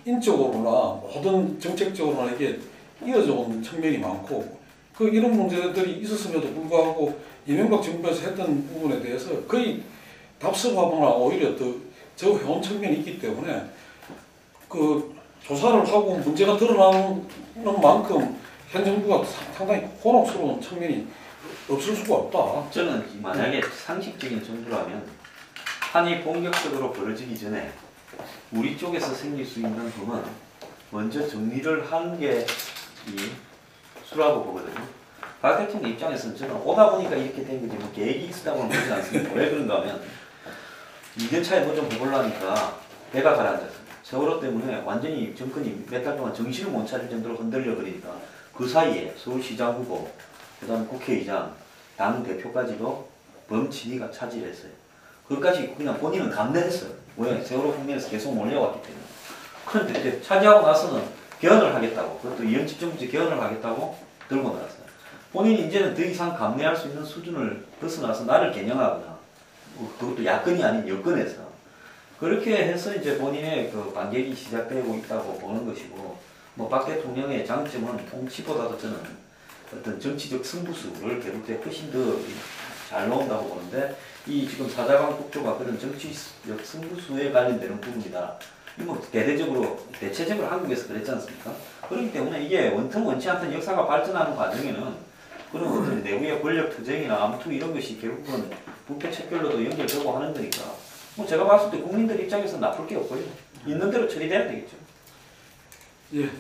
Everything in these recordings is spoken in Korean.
인적으로나 모든 정책적으로나 이게 이어져 온 측면이 많고 이런 문제들이 있었음에도 불구하고 이명박 정부에서 했던 부분에 대해서 거의 답습하거나 오히려 저 해온 측면이 있기 때문에 조사를 하고 문제가 드러나는 만큼 현 정부가 상당히 곤혹스러운 측면이 없을 수가 없다. 저는 만약에 상식적인 정부라면 한이 본격적으로 벌어지기 전에 우리 쪽에서 생길 수 있는 흠은 먼저 정리를 하는 게 이 수라고 보거든요. 박 대통령 입장에서는 저는 오다 보니까 이렇게 된 거지 뭐 계획이 있었다고는 보지 않습니다. 왜 그런가 하면 2년차에 뭐 좀 해보려니까 배가 가라앉았습니다. 세월호 때문에 완전히 정권이 몇 달 동안 정신을 못 차릴 정도로 흔들려 버리니까 그 사이에 서울시장 후보, 그 다음에 국회의장, 당 대표까지도 범친이가 차지했어요. 그것까지 그냥 본인은 감내했어요. 왜? 세월호 국면에서 계속 몰려왔기 때문에. 그런데 이제 차지하고 나서는 개헌을 하겠다고, 그것도 이현집정부제 개헌을 하겠다고 들고 나왔어요. 본인이 이제는 더 이상 감내할 수 있는 수준을 벗어나서 나를 겨냥하거나, 그것도 야권이 아닌 여권에서 그렇게 해서 이제 본인의 반격이 시작되고 있다고 보는 것이고, 뭐 박 대통령의 장점은 통치보다도 저는 어떤 정치적 승부수를 배울 때 훨씬 더 잘 나온다고 보는데, 이 지금 사자강 국조가 그런 정치적 승부수에 관련되는 부분이다. 뭐 대체적으로 한국에서 그랬지 않습니까? 그렇기 때문에 이게 원통 원치 않던 역사가 발전하는 과정에는 그런 어떤 내부의 권력 투쟁이나 아무튼 이런 것이 결국은 부패 척결로도 연결되고 하는 거니까, 뭐 제가 봤을 때 국민들 입장에서 나쁠 게 없고요. 있는 대로 처리돼야 되겠죠. 예.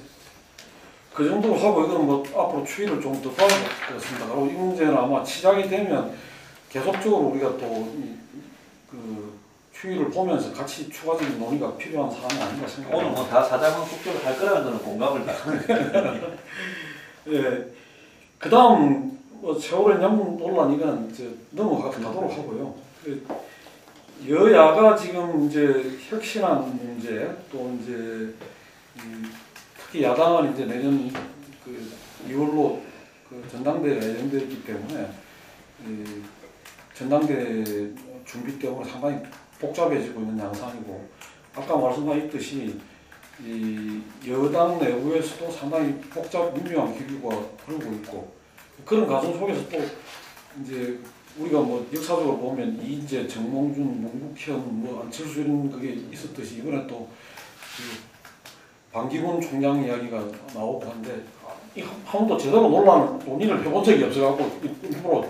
그 정도로 하고 이건 뭐 앞으로 추이를 좀 더 봐야 될 것 같습니다. 그리고 이 문제는 아마 시작이 되면 계속적으로 우리가 또 추이를 보면서 같이 추가적인 논의가 필요한 사안이 아닌가 생각합니다. 오늘 뭐 다 사자강 국조를 할 거라는 거는 공감을 다 하는데. 예. 그 다음 세월호 양 논란 이건 이제 넘어가도록 하고요. 여야가 지금 이제 혁신한 문제 또 이제 특히 야당은 이제 내년 2월로 전당대회가 예정되어 있기 때문에 전당대회 준비 때문에 상당히 복잡해지고 있는 양상이고, 아까 말씀하셨듯이 이 여당 내부에서도 상당히 미묘한 기류가 흐르고 있고, 그런 과정 속에서 또 이제 우리가 뭐 역사적으로 보면 이인재, 정몽준, 문국현, 뭐 안철수 이런 그게 있었듯이 이번에 또 반기문 총장 이야기가 나오고 하는데, 한 번도 제대로 논의를 해본 적이 없어갖고 일부러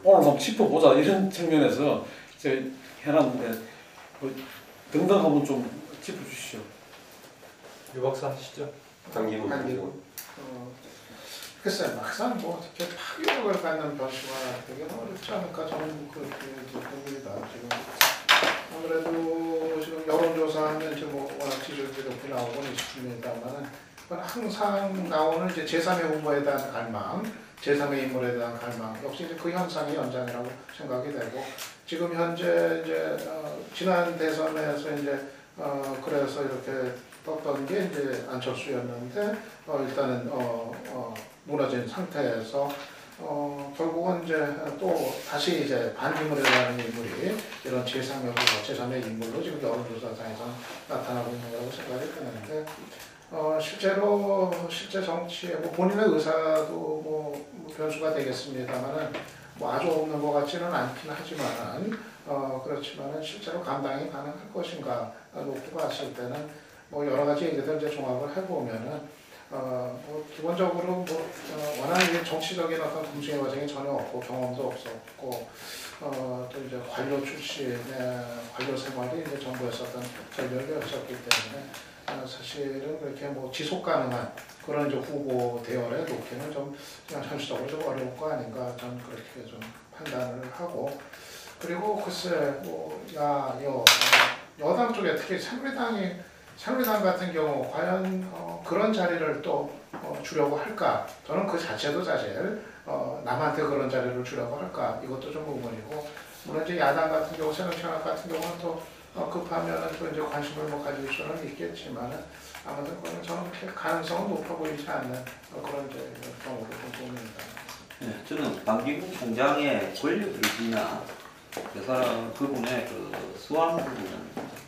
오늘 한번 짚어보자 이런 측면에서 제가 해놨는데 등등 한번 좀 짚어주시죠. 유 박사 하시죠. 반기문. 글쎄 막상 뭐 이렇게 파괴력을 갖는 변수가 되게 어렵지 않을까 저는 그렇게 봅니다. 지금 아무래도 지금 여론조사는 이제 뭐 워낙 지지율이 높게 나오고는 있습니다만은 항상 나오는 이제 제3의 후보에 대한 갈망, 제3의 인물에 대한 갈망, 역시 이제 그 현상의 연장이라고 생각이 되고, 지금 현재 이제 지난 대선에서 이제 그래서 이렇게 떴던 게 이제 안철수였는데 일단은 무너진 상태에서 결국은 이제 또 다시 이제 반기문이라는 인물이 이런 제3의 후보, 제3의 인물로 지금 여론조사상에서 나타나고 있는 거라고 생각이 드는데, 실제 정치에 뭐 본인의 의사도 뭐 변수가 되겠습니다만은 뭐 아주 없는 것 같지는 않긴 하지만은 그렇지만은 실제로 감당이 가능할 것인가 놓고 봤을 때는 뭐 여러 가지 얘기들 이제 종합을 해보면은 뭐 기본적으로 뭐 워낙 정치적인 어떤 검증의 과정이 전혀 없고 경험도 없었고 또 이제 관료 출신의 관료 생활이 이제 정부에서 어떤 전력이 없었기 때문에 사실은 그렇게 뭐 지속 가능한 그런 이제 후보 대열에 놓기는 좀 그냥 현실적으로 좀 어려울 거 아닌가 저는 그렇게 좀 판단을 하고, 그리고 글쎄 뭐 여당 쪽에 특히 새누리당 같은 경우 과연 그런 자리를 또 주려고 할까? 저는 그 자체도 사실 남한테 그런 자리를 주려고 할까? 이것도 좀 의문이고, 물론 이제 야당 같은 경우, 새누리당 같은 경우는 또 급하면은 또 이제 관심을 뭐 가질 수는 있겠지만은 아무튼 그거는 저는 그렇게 가능성은 높아 보이지 않는 그런 이제 경우를 좀 봅니다. 네, 저는 반기문 총장의 권력 의지나 그 사람 그분의 그 수완 부분은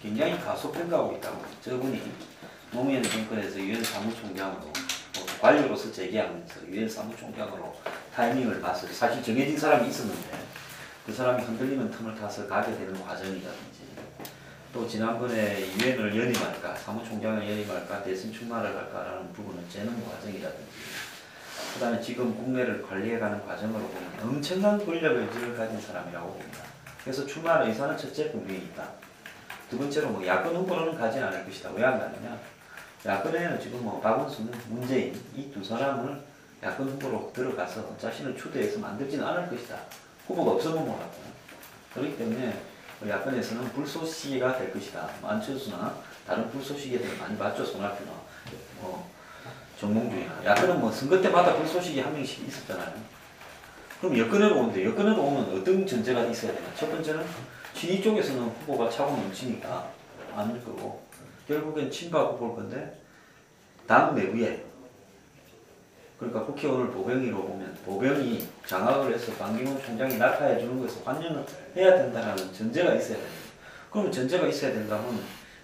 굉장히 가소평가하고 있다고. 저분이 노무현 정권에서 유엔 사무총장으로 관료로서 재계하면서 유엔 사무총장으로 타이밍을 봤어요. 사실 정해진 사람이 있었는데 그 사람이 흔들리는 틈을 타서 가게 되는 과정이라든지, 또 지난번에 유엔을 연임할까, 사무총장을 연임할까, 대선 출마를 할까라는 부분을 재는 과정이라든지, 그 다음에 지금 국내를 관리해가는 과정으로 보면 엄청난 권력 의지를 가진 사람이라고 봅니다. 그래서 출마할 의사는 첫째 분명히 있다. 두 번째로 뭐 야권 후보로는 가지 않을 것이다. 왜 안 가느냐? 야권에는 지금 뭐 박원순, 문재인 이 두 사람을 야권 후보로 들어가서 자신을 추대해서 만들지는 않을 것이다. 후보가 없으면 몰랐고. 그렇기 때문에 야권에서는 불쏘시개가 될 것이다. 안철수나 다른 불쏘시개들 많이 봤죠. 손학규나 정몽준이나. 야권은 뭐 선거 때마다 불쏘시개 한 명씩 있었잖아요. 그럼 여권으로 오는데, 여권으로 오면 어떤 전제가 있어야 되나? 첫 번째는 친이 쪽에서는 후보가 차고 넘치니까 않을 거고, 결국엔 친박 후보일 건데 당 내부에, 그러니까 국회의원을 보병이로 보면 보병이 장악을 해서 반기문 총장이 낙하해 주는 것에서 환영을 해야 된다는 전제가 있어야 됩니다. 그러면 전제가 있어야 된다면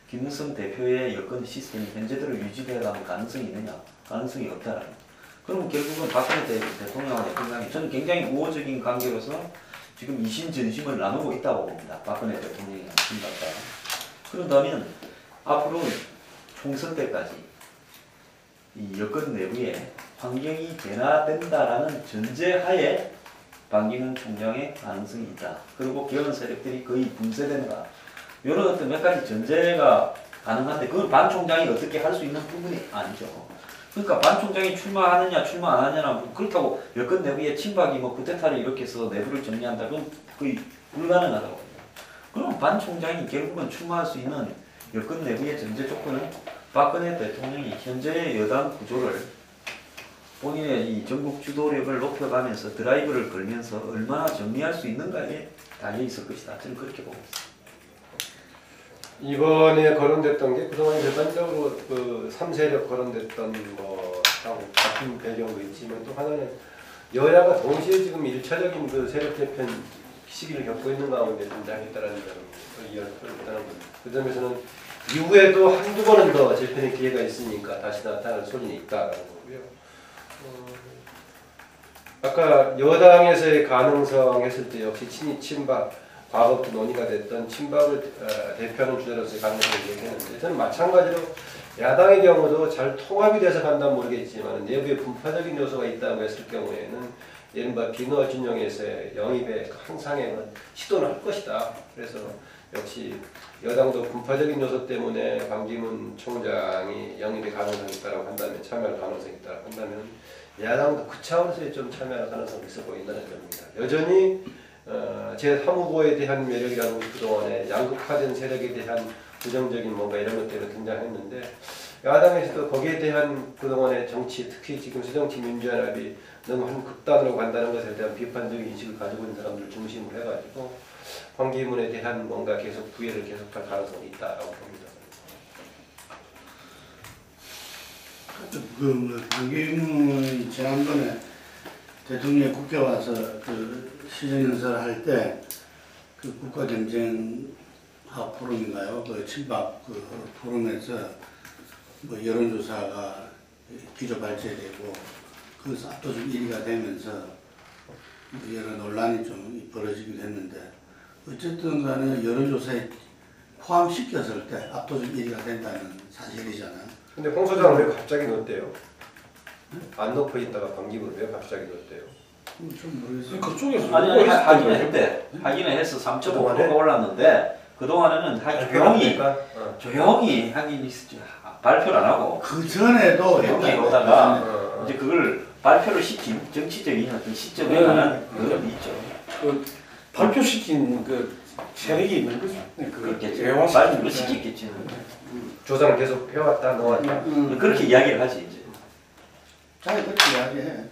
김무성 대표의 여권 시스템이 현재대로 유지되어가는 가능성이 있느냐? 가능성이 없다라는 거죠. 그러면 결국은 박근혜 대통령과 대통령이 저는 굉장히 우호적인 관계로서 지금 이심전심을 나누고 있다고 봅니다. 박근혜 대통령이랑 친박과. 그런다면 앞으로 총선 때까지 이 여권 내부에 환경이 변화된다라는 전제하에 반기문 총장의 가능성이 있다. 그리고 기원 세력들이 거의 분쇄된다. 이런 어떤 몇 가지 전제가 가능한데 그건 반 총장이 어떻게 할 수 있는 부분이 아니죠. 그러니까 반 총장이 출마하느냐 출마 안 하느냐는 그렇다고 여권 내부에 친박이 뭐 쿠데타를 이렇게 해서 내부를 정리한다. 그건 거의 불가능하다고 합니다. 그럼 반 총장이 결국은 출마할 수 있는 여권 내부의 전제 조건은 박근혜 대통령이 현재의 여당 구조를 본인의 이 전국 주도력을 높여가면서 드라이브를 걸면서 얼마나 정리할 수 있는가에 달려 있을 것이다. 저는 그렇게 보고 있습니다. 이번에 거론됐던 게 그동안 일반적으로 그 3세력 거론됐던 거하고 같은 배경도 있지만, 또 하나는 여야가 동시에 지금 1차적인 그 세력 재편 시기를 겪고 있는 가운데 등장했다라는 점을 이해했다는 겁니다. 그 점에서는 이후에도 한두 번은 더 재편의 기회가 있으니까 다시 나타날 소리는 있다라는 거고요. 아까 여당에서의 가능성 했을 때 역시 친박, 과거부터 논의가 됐던 친박을 대표하는 주자로서의 가능성을 얘기했는데, 저는 마찬가지로 야당의 경우도 잘 통합이 돼서 간다면 모르겠지만 내부에 분파적인 요소가 있다고 했을 경우에는 이른바 비노 진영에서의 영입의 항상의 시도는 할 것이다. 그래서 역시 여당도 분파적인 요소 때문에 반기문 총장이 영입의 가능성이 있다고 한다면, 참여할 가능성이 있다고 한다면 야당도 그 차원에서 좀 참여할 가능성이 있어 보인다는 점입니다. 여전히 제3 후보에 대한 매력이라는 것이 그동안에 양극화된 세력에 대한 부정적인 뭔가 이런 것들이 등장했는데, 야당에서도 거기에 대한 그동안의 정치, 특히 지금 새정치민주연합이 너무 한 극단으로 간다는 것에 대한 비판적인 인식을 가지고 있는 사람들을 중심으로 해가지고 반기문에 대한 뭔가 계속 부여를 계속할 가능성이 있다라고 봅니다. 반기문이 지난번에 대통령이 국회 와서 그 시정연설을 할 때 그 국가경쟁학 포럼인가요? 그 친박 그 포럼에서 뭐 여론조사가 기조 발제되고 그것이 압도적 1위가 되면서 여러 논란이 좀 벌어지기도 했는데, 어쨌든 간에 여론조사에 포함시켰을 때 압도적 1위가 된다는 사실이잖아요. 근데 홍 소장은 왜 갑자기 넣었대요? 안 넣고 있다가 반기문을 왜 갑자기 넣었대요? 좀 모르겠어요. 그쪽에서 아니 하기는 했대. 하기는 해서 3.5%가 올랐는데 그동안에는 조용히 하긴 있었죠. 발표를 안 하고 그 전에도 조용히 오다가 이제 그걸 발표를 시킨 정치적인 어떤 시점에 관한 그런 있죠. 그 발표시킨 그 세력이 있는 거죠. 그렇겠죠. 대화시킨 발표를 거죠. 시켰겠지. 조사를 계속 해왔다 넣었다. 그렇게 이야기를 하지 이제. 자기 그렇게 이야기해.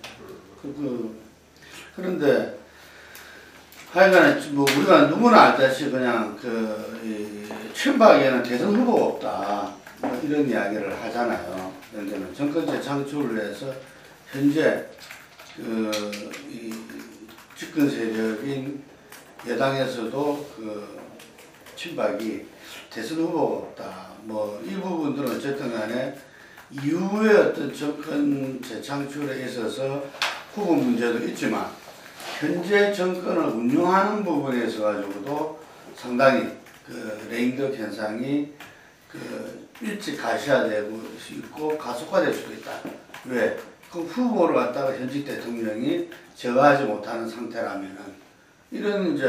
그런데 하여간에 뭐 우리가 누구나 알다시피 그냥 친박에는 대선 후보가 없다, 뭐 이런 이야기를 하잖아요. 그런데 정권제 창출을 해서 현재 이 집권 세력인 여당에서도 그 친박이 대선 후보가 없다. 뭐 일부분들은 어쨌든 간에 이후에 어떤 정권 재창출에 있어서 후보 문제도 있지만 현재 정권을 운영하는 부분에 있어 가지고도 상당히 그 레임덕 현상이 그 일찍 가시화되고 있고 가속화될 수도 있다. 왜? 그 후보를 갖다가 현직 대통령이 제어하지 못하는 상태라면은 이런 이제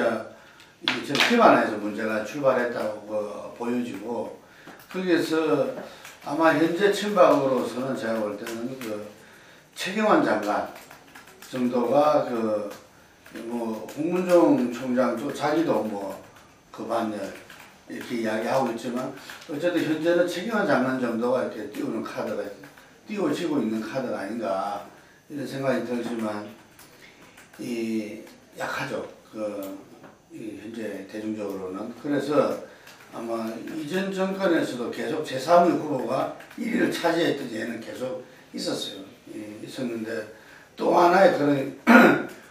이 기반에서 문제가 출발했다고 보여지고 거기에서 아마 현재 친박으로서는 제가 볼 때는 그 최경환 장관 정도가 그 뭐 홍문종 총장도 자기도 뭐 급한열 이렇게 이야기하고 있지만 어쨌든 현재는 최경환 장관 정도가 이렇게 띄워지고 있는 카드가 아닌가 이런 생각이 들지만 이 약하죠. 이 현재 대중적으로는. 그래서 아마 이전 정권에서도 계속 제3의 후보가 1위를 차지했던 예는 계속 있었어요. 있었는데 또 하나의 그런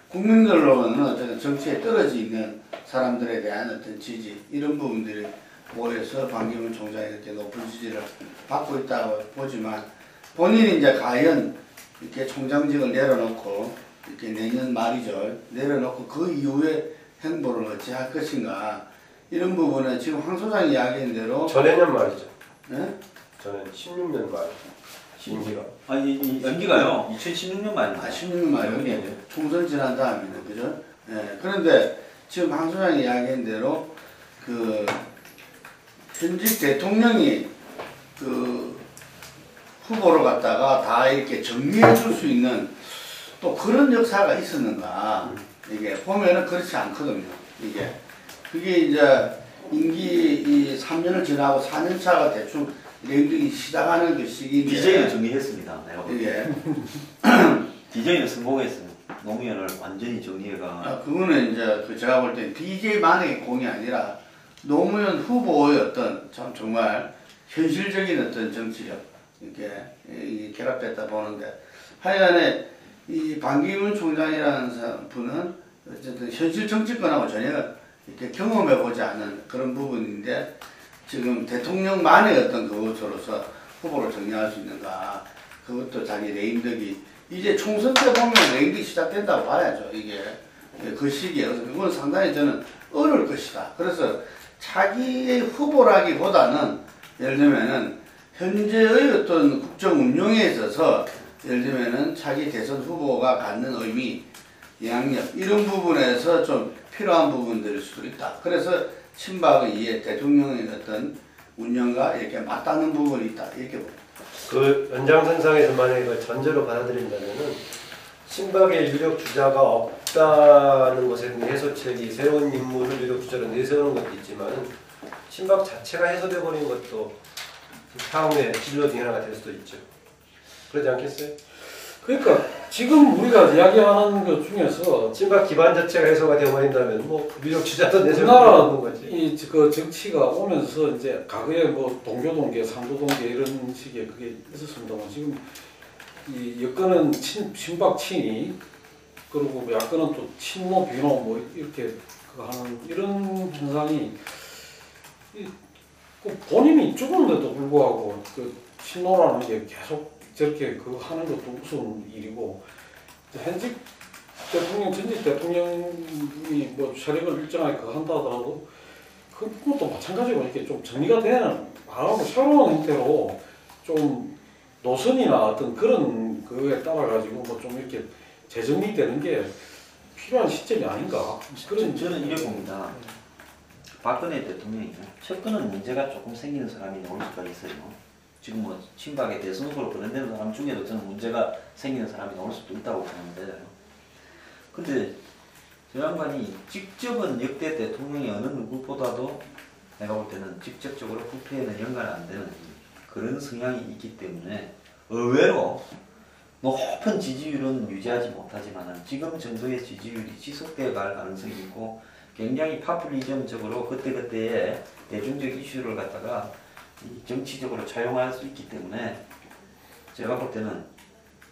국민들로는 어쨌든 정치에 떨어져 있는 사람들에 대한 어떤 지지 이런 부분들이 모여서 반기문 총장이 이렇게 높은 지지를 받고 있다고 보지만 본인이 이제 과연 이렇게 총장직을 내려놓고 이렇게 내년 말이죠. 내려놓고 그 이후에 행보를 어찌 할 것인가 이런 부분은 지금 황 소장이 이야기한 대로 전해년 말이죠. 네? 저는 16년 말 임기가. 아니 이 연기가요. 2016년 말입니다. 16년 말이요. 총선 지난 다음이네, 그죠? 예. 그런데 지금 황 소장이 이야기한 대로 그 현직 대통령이 그 후보를 갖다가 다 이렇게 정리해 줄 수 있는 또 그런 역사가 있었는가. 이게 보면은 그렇지 않거든요. 이게. 그게 이제 임기 이 3년을 지나고 4년 차가 대충 레임덕이 시작하는 그 시기인데. DJ는 정리했습니다. 내가 볼 이게. DJ는 성공했어요. 노무현을 완전히 정리해가. 아, 그거는 이제 그 제가 볼 때 DJ만의 공이 아니라 노무현 후보의 어떤 참 정말 현실적인 어떤 정치력 이렇게 결합됐다 보는데 하여간에 이 반기문 총장이라는 분은 어쨌든 현실 정치권하고 전혀 이렇게 경험해보지 않은 그런 부분인데 지금 대통령만의 어떤 그것으로서 후보를 정리할 수 있는가 그것도 자기 레임덕이 이제 총선 때 보면 레임덕이 시작된다고 봐야죠. 이게 그 시기에 그건 상당히 저는 어려울 것이다. 그래서 자기의 후보라기보다는 예를 들면은 현재의 어떤 국정 운영에 있어서 예를 들면은 자기 대선 후보가 갖는 의미, 영향력 이런 부분에서 좀 필요한 부분들일 수도 있다. 그래서 친박의 이해 대통령의 어떤 운영과 이렇게 맞닿는 부분이 있다. 이렇게 봅니다. 그 연장선상에서 만약에 그 전제로 받아들인다면은 친박의 유력 주자가 없다는 것에 대한 해소책이 새로운 인물을 유력 주자로 내세우는 것도 있지만 친박 자체가 해소돼 버린 것도 향후에 진로 중 하나가 될 수도 있죠. 그러지 않겠어요? 그러니까 지금 우리가 이야기하는 것 중에서 친박 기반 자체가 해소가 되어버린다면 뭐 유력 주자도 내세울 수 우리나라 없는 거지. 그 정치가 오면서 이제 과거에 뭐 동교동계, 상도동계 이런 식의 그게 있었습니다만 지금 이 여권은 친박 친이 그리고 야권은 또 친노 비노 뭐 이렇게 하는 이런 현상이 본인이 죽었는데도 불구하고 그 친노라는 게 계속 저렇게 그 하는 것도 무서운 일이고 현직 대통령, 전직 대통령이 뭐 혈액을 일정하게 그거 한다 하더라도 그것도 마찬가지고 이렇게 좀 정리가 되는 바로 새로운 형태로 좀 노선이나 어떤 그런 거에 따라 가지고 뭐 좀 이렇게 재정리되는 게 필요한 시점이 아닌가 그런 저는 이래 봅니다. 박근혜 대통령이 첫번은 문제가 조금 생기는 사람이 나올 수가 있어요. 지금 뭐 친박의 대선 후보로 거론되는 사람 중에도 저는 문제가 생기는 사람이 나올 수도 있다고 보는데 근데 저 양반이 직접은 역대 대통령이 어느 누구보다도 내가 볼 때는 직접적으로 부패에는 연관 안 되는 그런 성향이 있기 때문에 의외로 높은 지지율은 유지하지 못하지만 지금 정도의 지지율이 지속되어 갈 가능성이 있고 굉장히 파퓰리즘적으로 그때그때의 대중적 이슈를 갖다가 정치적으로 차용할 수 있기 때문에 제가 볼 때는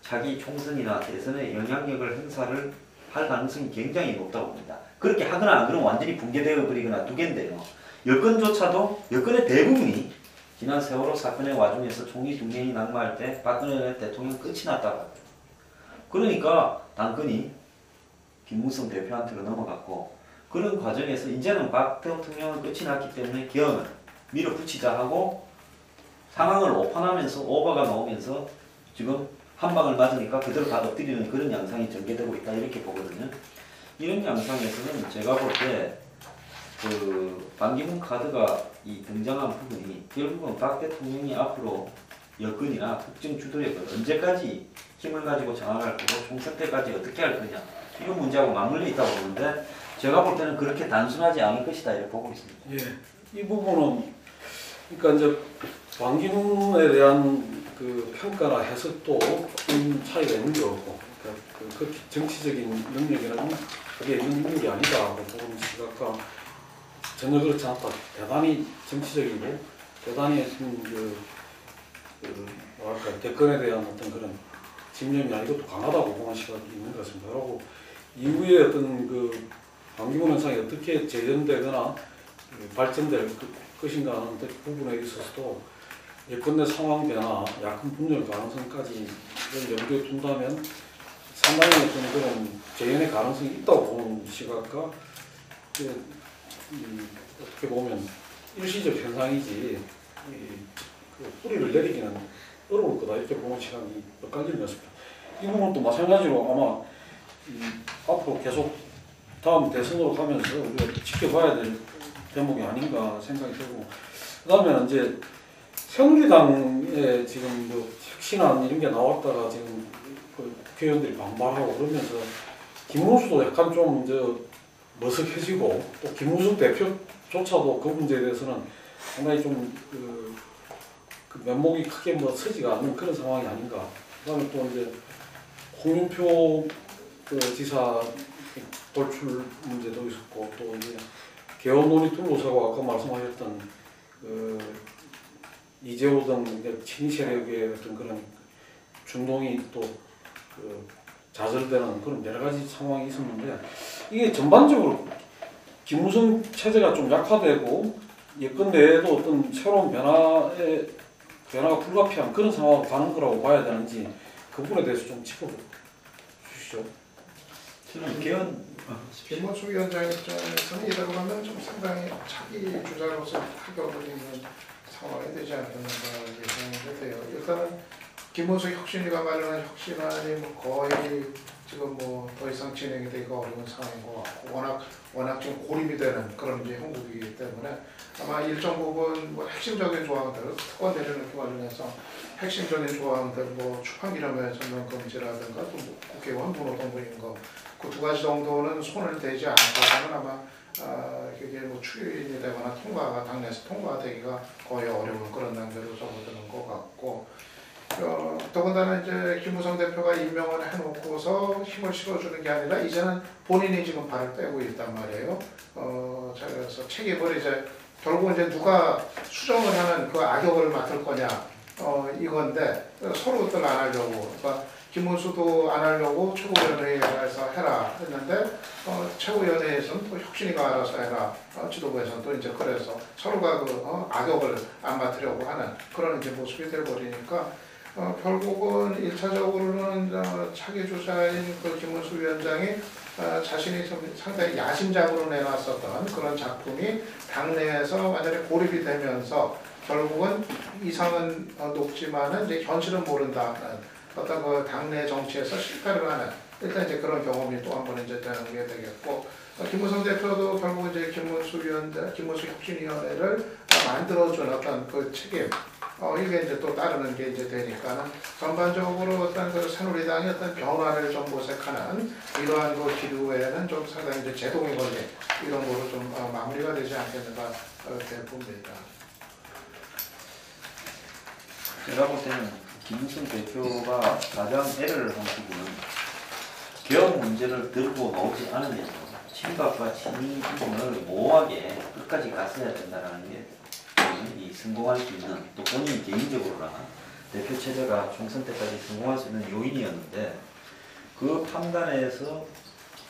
자기 총선이나 대선의 영향력을 행사를 할 가능성이 굉장히 높다고 봅니다. 그렇게 하거나 안 그러면 완전히 붕괴되어 버리거나 두 개인데요. 여권조차도 여권의 대부분이 지난 세월호 사건의 와중에서 총리 2명이 낙마할 때 박근혜 대통령 끝이 났다고 합니다. 그러니까 당권이 김무성 대표한테로 넘어갔고 그런 과정에서 이제는 박 대통령은 끝이 났기 때문에 개헌을 밀어붙이자 하고 상황을 오판하면서 오버가 나오면서 지금 한 방을 맞으니까 그대로 다 엎드리는 그런 양상이 전개되고 있다 이렇게 보거든요. 이런 양상에서는 제가 볼 때 그 반기문 카드가 이 등장한 부분이 결국은 박 대통령이 앞으로 여권이나 특정 주도력을 언제까지 힘을 가지고 장악할 거고 총선 때까지 어떻게 할 거냐 이런 문제하고 맞물려 있다고 보는데 제가 볼 때는 그렇게 단순하지 않을 것이다 이렇게 보고 있습니다. 예, 이 부분은 그러니까 이제 반기문에 대한 그 평가나 해석도 조금 차이가 있는 거고, 그러니까 그 정치적인 능력이라는 그게 있는 게 아니다 하고 보는 시각과 전혀 그렇지 않다. 대단히 정치적이고 대단히 뭐랄까 대권에 대한 어떤 그런 집념이나 이것도 강하다고 보는 시각이 있는 것 같습니다. 그리고 이후에 어떤 그 반기문 현상이 어떻게 재현되거나 발전될 것인가 하는 부분에 있어서도 예컨대 상황 변화, 야권 분열 가능성까지 염두에 둔다면 상당히 어떤 그런 재현의 가능성이 있다고 보는 시각과 어떻게 보면 일시적 현상이지 그 뿌리를 내리기는 어려울 거다 이렇게 보는 시각이 엇갈리는 것 같습니다. 이 부분도 마찬가지로 아마 앞으로 계속 다음 대선으로 가면서 우리가 지켜봐야 될 대목이 아닌가 생각이 들고, 그 다음에 이제 새누리당에 지금 뭐 혁신안 이런 게 나왔다가 지금 그 국회의원들이 반발하고 그러면서 김문수도 약간 좀 이제 머쓱해지고 또 김무성 대표조차도 그 문제에 대해서는 상당히 좀 그 면목이 크게 뭐 서지가 않는 그런 상황이 아닌가. 그 다음에 또 이제 홍준표 그 지사 돌출 문제도 있었고 또 이제 개헌 논의 둘러싸고 아까 말씀하셨던 그 이재호 등 친위 세력의 어떤 그런 중동이 또 그 좌절되는 그런 여러 가지 상황이 있었는데 이게 전반적으로 김무성 체제가 좀 약화되고 예컨 내에도 어떤 새로운 변화가 불가피한 그런 상황으로 가는 거라고 봐야 되는지 그 부분에 대해서 좀 짚어주시죠. 저는 개헌 김문수 위원장 입장에서는 이라고 하면 좀 상당히 차기 주자로서 타격을 입는 상황이 되지 않겠는가 예상이 돼요. 일단은 김문수 혁신위가 마련한 혁신안이 뭐 거의 지금 뭐 더 이상 진행이 되기가 어려운 상황인 것 같고 워낙 지금 고립이 되는 그런 이제 형국이기 때문에 아마 일정 부분 뭐 핵심적인 조항들 특권 내리는 과정에서 핵심적인 조항들 뭐 출판기념회 전면 금지라든가 또 국회의원 문호동 인거 그 두 가지 정도는 손을 대지 않고서는 아마 그게 뭐 추인이 되거나 당내에서 통과되기가 거의 어려운 그런 단계로 접어드는 것 같고, 더군다나 이제 김무성 대표가 임명을 해놓고서 힘을 실어주는 게 아니라 이제는 본인이 지금 발을 빼고 있단 말이에요. 그래서 책임을 이제 결국 이제 누가 수정을 하는 그 악역을 맡을 거냐 이건데 서로들 안 하려고. 그러니까 김문수도 안 하려고 최고위원회에서 해라 했는데 최고위원회에서는 또 혁신이가 알아서 해라. 지도부에서는 또 이제 그래서 서로가 그 악역을 안 맡으려고 하는 그런 이제 모습이 되어버리니까 결국은 1차적으로는 차기 주자인 그 김문수 위원장이 자신이 좀 상당히 야심작으로 내놨었던 그런 작품이 당내에서 완전히 고립이 되면서 결국은 이상은 높지만은 이제 현실은 모른다는 어떤 그 당내 정치에서 실패를 하는 일단 이제 그런 경험이 또 한 번 이제 되는 게 되겠고, 김무성 대표도 결국 이제 김문수 혁신위원회를 만들어준 어떤 그 책임 이게 이제 또 따르는 게 이제 되니까는 전반적으로 어떤 그 새누리당의 어떤 변화를 좀 모색하는 이러한 그 기류에는 좀 상당히 이제 제동이 걸린 이런 거로 좀 마무리가 되지 않겠는가 이렇게 봅니다. 제가 볼 때는 김무성 대표가 가장 애를 한 부분은 개헌 문제를 들고 나오지 않으면서 친박과 친이 부분을 모호하게 끝까지 갔어야 된다는 게 이 성공할 수 있는, 또 본인 개인적으로나 대표 체제가 총선 때까지 성공할 수 있는 요인이었는데 그 판단에서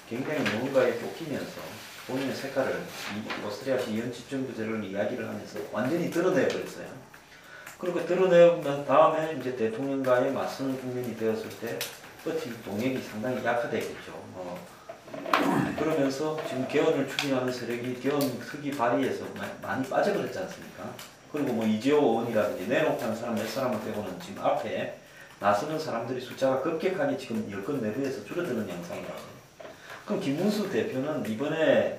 굉장히 누군가에 쫓기면서 본인의 색깔을 이 오스트리아식 연집정부제를 이야기를 하면서 완전히 드러내 버렸어요. 그리고 드러내면 다음에 이제 대통령과의 맞서는 국면이 되었을 때 버틸 동력이 상당히 약화되겠죠. 그러면서 지금 개헌을 추진하는 세력이 개헌 특위 발의에서 많이 빠져버렸지 않습니까? 그리고 뭐 이재호 의원이라든지 내놓고 하는 사람 몇 사람을 빼고는 지금 앞에 나서는 사람들이 숫자가 급격하게 지금 여권 내부에서 줄어드는 양상이라고요. 그럼 김문수 대표는 이번에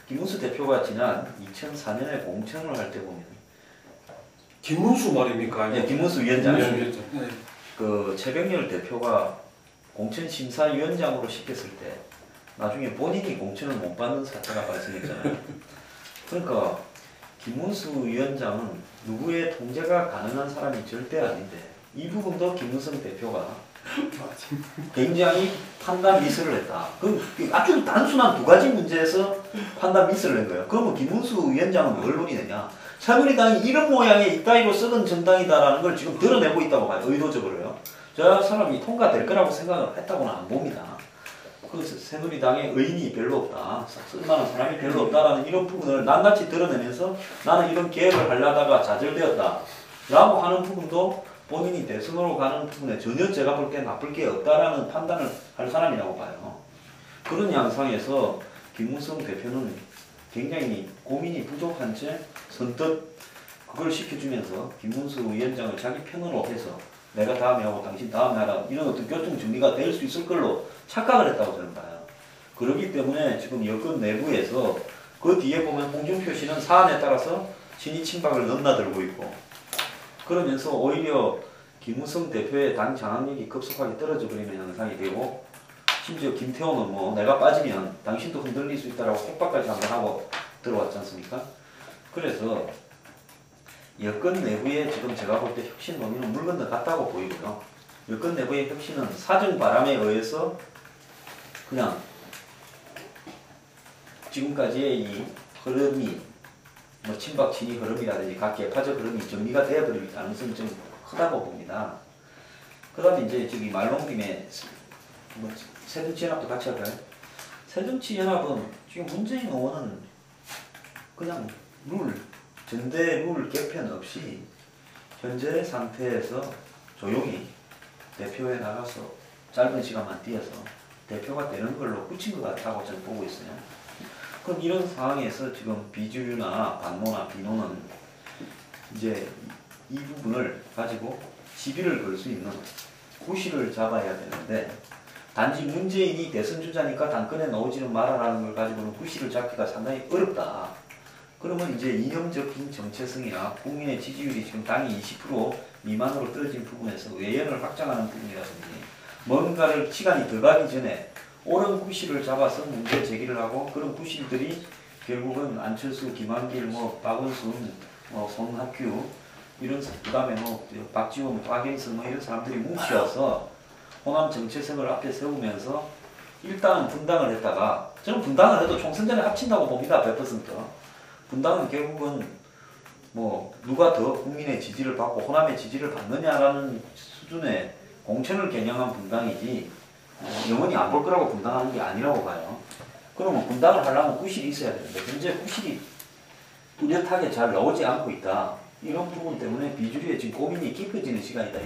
김문수 대표가 지난 2004년에 공천을 할 때 보면 김문수 말입니까? 네, 김문수 위원장 네. 그 최병렬 대표가 공천 심사위원장으로 시켰을 때 나중에 본인이 공천을 못 받는 사태가 발생했잖아요. 그러니까 김문수 위원장은 누구의 통제가 가능한 사람이 절대 아닌데 이 부분도 김무성 대표가 굉장히 판단 미스를 했다. 그 아주 단순한 두 가지 문제에서 판단 미스를 낸 거예요. 그러면 김문수 위원장은 뭘 노리느냐? 새누리당이 이런 모양의 이따위로 썩은 정당이다라는 걸 지금 드러내고 있다고 봐요. 의도적으로요. 저 사람이 통과될 거라고 생각을 했다고는 안 봅니다. 그래서 새누리당에 의인이 별로 없다. 쓸만한 사람이 별로 없다라는 이런 부분을 낱낱이 드러내면서 나는 이런 계획을 하려다가 좌절되었다. 라고 하는 부분도 본인이 대선으로 가는 부분에 전혀 제가 볼 때 나쁠 게 없다라는 판단을 할 사람이라고 봐요. 그런 양상에서 김무성 대표는 굉장히 고민이 부족한 채 선뜻 그걸 시켜주면서 김문수 위원장을 자기 편으로 해서 내가 다음에 하고 당신 다음에 하라 이런 어떤 교통 정리가 될 수 있을 걸로 착각을 했다고 저는 봐요. 그렇기 때문에 지금 여권 내부에서 그 뒤에 보면 홍준표 씨는 사안에 따라서 친이 친박을 넘나들고 있고 그러면서 오히려 김무성 대표의 당 장악력이 급속하게 떨어져 버리는 현상이 되고 심지어 김태호는 뭐 내가 빠지면 당신도 흔들릴 수 있다라고 폭발까지 한번 하고 들어왔지 않습니까? 그래서 여권 내부에 지금 제가 볼 때 혁신 논의는 물 건너갔다고 보이고요. 여권 내부의 혁신은 사정 바람에 의해서 그냥 지금까지의 이 흐름이 뭐 친박 친이 흐름이라든지 각 개파적 흐름이 정리가 되어버릴 가능성이 좀 크다고 봅니다. 그 다음에 이제 저기 말롱김에 뭐 새정치연합도 같이 할까요? 새정치연합은 지금 문재인 의원은 그냥 전대 룰 개편 없이 현재 상태에서 조용히 대표에 나가서 짧은 시간만 뛰어서 대표가 되는 걸로 굳힌 것 같다고 저는 보고 있어요. 그럼 이런 상황에서 지금 비주류나 반노나 비노는 이제 이 부분을 가지고 시비를 걸 수 있는 구실을 잡아야 되는데 단지 문재인이 대선 주자니까 당권에 나오지는 말아라는 걸 가지고는 구실을 잡기가 상당히 어렵다. 그러면 이제 이념적인 정체성이나 국민의 지지율이 지금 당이 20% 미만으로 떨어진 부분에서 외연을 확장하는 부분이라든지 뭔가를 시간이 더 가기 전에 옳은 구실을 잡아서 문제 제기를 하고 그런 구실들이 결국은 안철수, 김한길, 박원순, 손학규 이런 그다음에 박지원, 박영선 이런 사람들이 뭉쳐서 호남 정체성을 앞에 세우면서 일단은 분당을 했다가 저는 분당을 해도 총선전에 합친다고 봅니다. 100%. 분당은 결국은 누가 더 국민의 지지를 받고 호남의 지지를 받느냐라는 수준의 공천을 겨냥한 분당이지 영원히 안 볼 거라고 분당하는 게 아니라고 봐요. 그러면 분당을 하려면 구실이 있어야 되는데 현재 구실이 뚜렷하게 잘 나오지 않고 있다. 이런 부분 때문에 비주류의 지금 고민이 깊어지는 시간이다.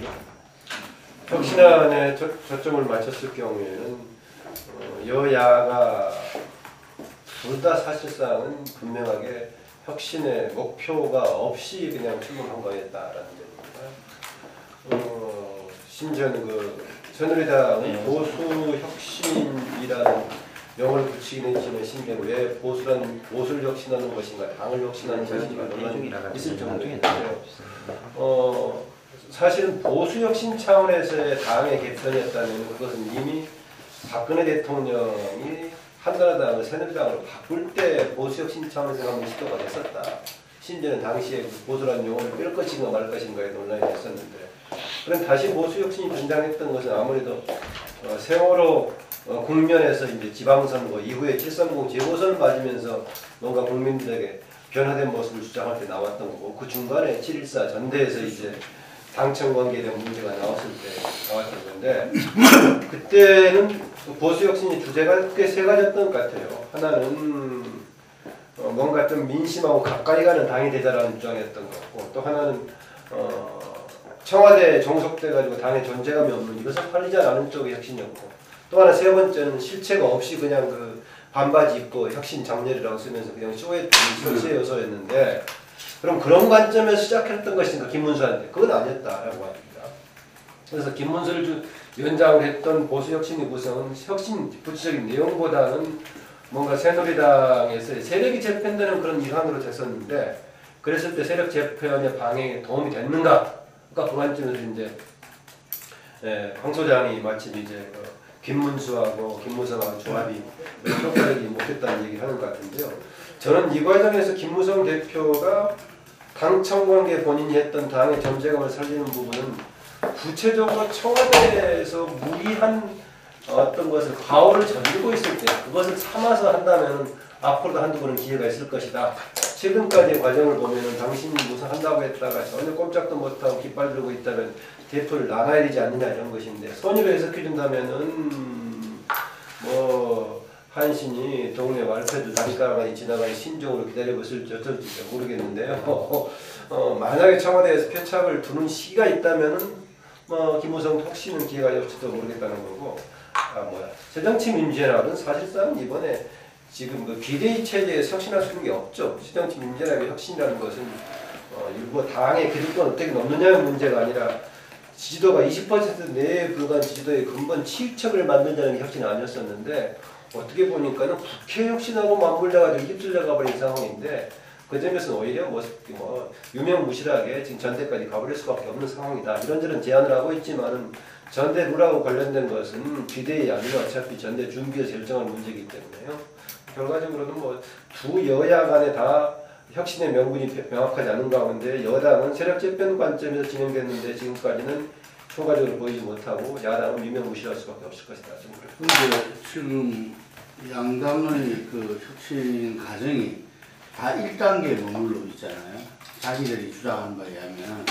혁신안에 초점을 맞췄을 경우에는 여야가 둘 다 사실상은 분명하게 혁신의 목표가 없이 그냥 출범한 거였다라는 점입니다. 심지어는 새누리당은 보수 혁신이라는 명을 붙이긴 했지만 심지어 왜 보수를 혁신하는 것인가 당을 혁신하는 것인가 논란이 있을 정도인데요. 사실은 보수 혁신 차원에서의 당의 개편이었다면 그것은 이미 박근혜 대통령이 한나라당을 새누리당으로 바꿀 때 보수 혁신 차원에서 한번 시도가 됐었다. 심지어는 당시에 보수라는 용어를 뺄 것인가 말 것인가에 논란이 됐었는데 그럼 다시 보수 혁신이 등장했던 것은 아무래도 세월호 국면에서 이제 지방선거 이후에 730 재보선을 맞으면서 뭔가 국민들에게 변화된 모습을 주장할 때 나왔던 거고 그 중간에 7.14 전대에서 이제 당청 관계에 대한 문제가 나왔을 때 나왔던 건데 그때는 보수 혁신이 주제가 꽤 세 가지였던 것 같아요. 하나는 뭔가 좀 민심하고 가까이 가는 당이 되자라는 주장이었던 것 같고 또 하나는 청와대에 종속돼가지고 당의 존재감이 없는 이것을 팔리지 않는 쪽의 혁신이었고 또 하나 세 번째는 실체가 없이 그냥 그 반바지 입고 혁신 장렬이라고 쓰면서 그냥 쇼의 요소였는데 그럼 그런 관점에서 시작했던 것인가 김문수한테 그건 아니었다라고 합니다. 그래서 김문수를 위원장을 했던 보수 혁신의 구성은 혁신 구체적인 내용보다는 뭔가 새누리당에서 세력이 재편되는 그런 일환으로 됐었는데 그랬을 때 세력 재편의 방향에 도움이 됐는가? 그러니까 그 관점에서 이제 황 소장이 마침 이제 김문수하고 김무성하고 조합이 효과적이 못했다는 얘기를 하는 것 같은데요. 저는 이 과정에서 김무성 대표가 당청 관계 본인이 했던 당의 존재감을 살리는 부분은 구체적으로 청와대에서 무리한 어떤 것을 과오를 저지르고 있을 때 그것을 참아서 한다면 앞으로도 한두 번은 기회가 있을 것이다. 지금까지의 과정을 보면은 당신이 무슨 한다고 했다가 전혀 꼼짝도 못하고 깃발 들고 있다면 대표를 나가야 되지 않느냐 이런 것인데 선의로 해석해준다면은 뭐 한신이 동네 말패도 다리가랑이 지나가는 신종으로 기다리고 있을지 어쩔지 모르겠는데요. 만약에 청와대에서 표창을 두는 시기가 있다면은 김무성 혹시는 기회가 없을지도 모르겠다는 거고 새정치민주연합은 사실상 이번에 지금 그 비대위 체제에 혁신할 수 있는 게 없죠. 새정치민주연합의 혁신이라는 것은 일부 당의 기득권 어떻게 넘느냐의 문제가 아니라 지지도가 20% 내에 불과한 지지도의 근본 치유책을 만들자는 게 혁신이 아니었었는데 어떻게 보니까는 국회 혁신하고 맞물려가지고 휩쓸려가 버린 상황인데 그 점에서는 오히려 유명무실하게 지금 전대까지 가버릴 수밖에 없는 상황이다. 이런저런 제안을 하고 있지만은 전대 룰하고 관련된 것은 비대위 아니면 어차피 전대 준비에서 결정할 문제이기 때문에요. 결과적으로는 두 여야 간에 다 혁신의 명분이 명확하지 않은 가운데 여당은 세력 재편 관점에서 진행됐는데 지금까지는 효과적으로 보이지 못하고 야당은 유명무실할 수밖에 없을 것이다. 그런데 지금 양당의 그 혁신 과정이 다 1단계에 머물러 있잖아요. 자기들이 주장하는 바에 의하면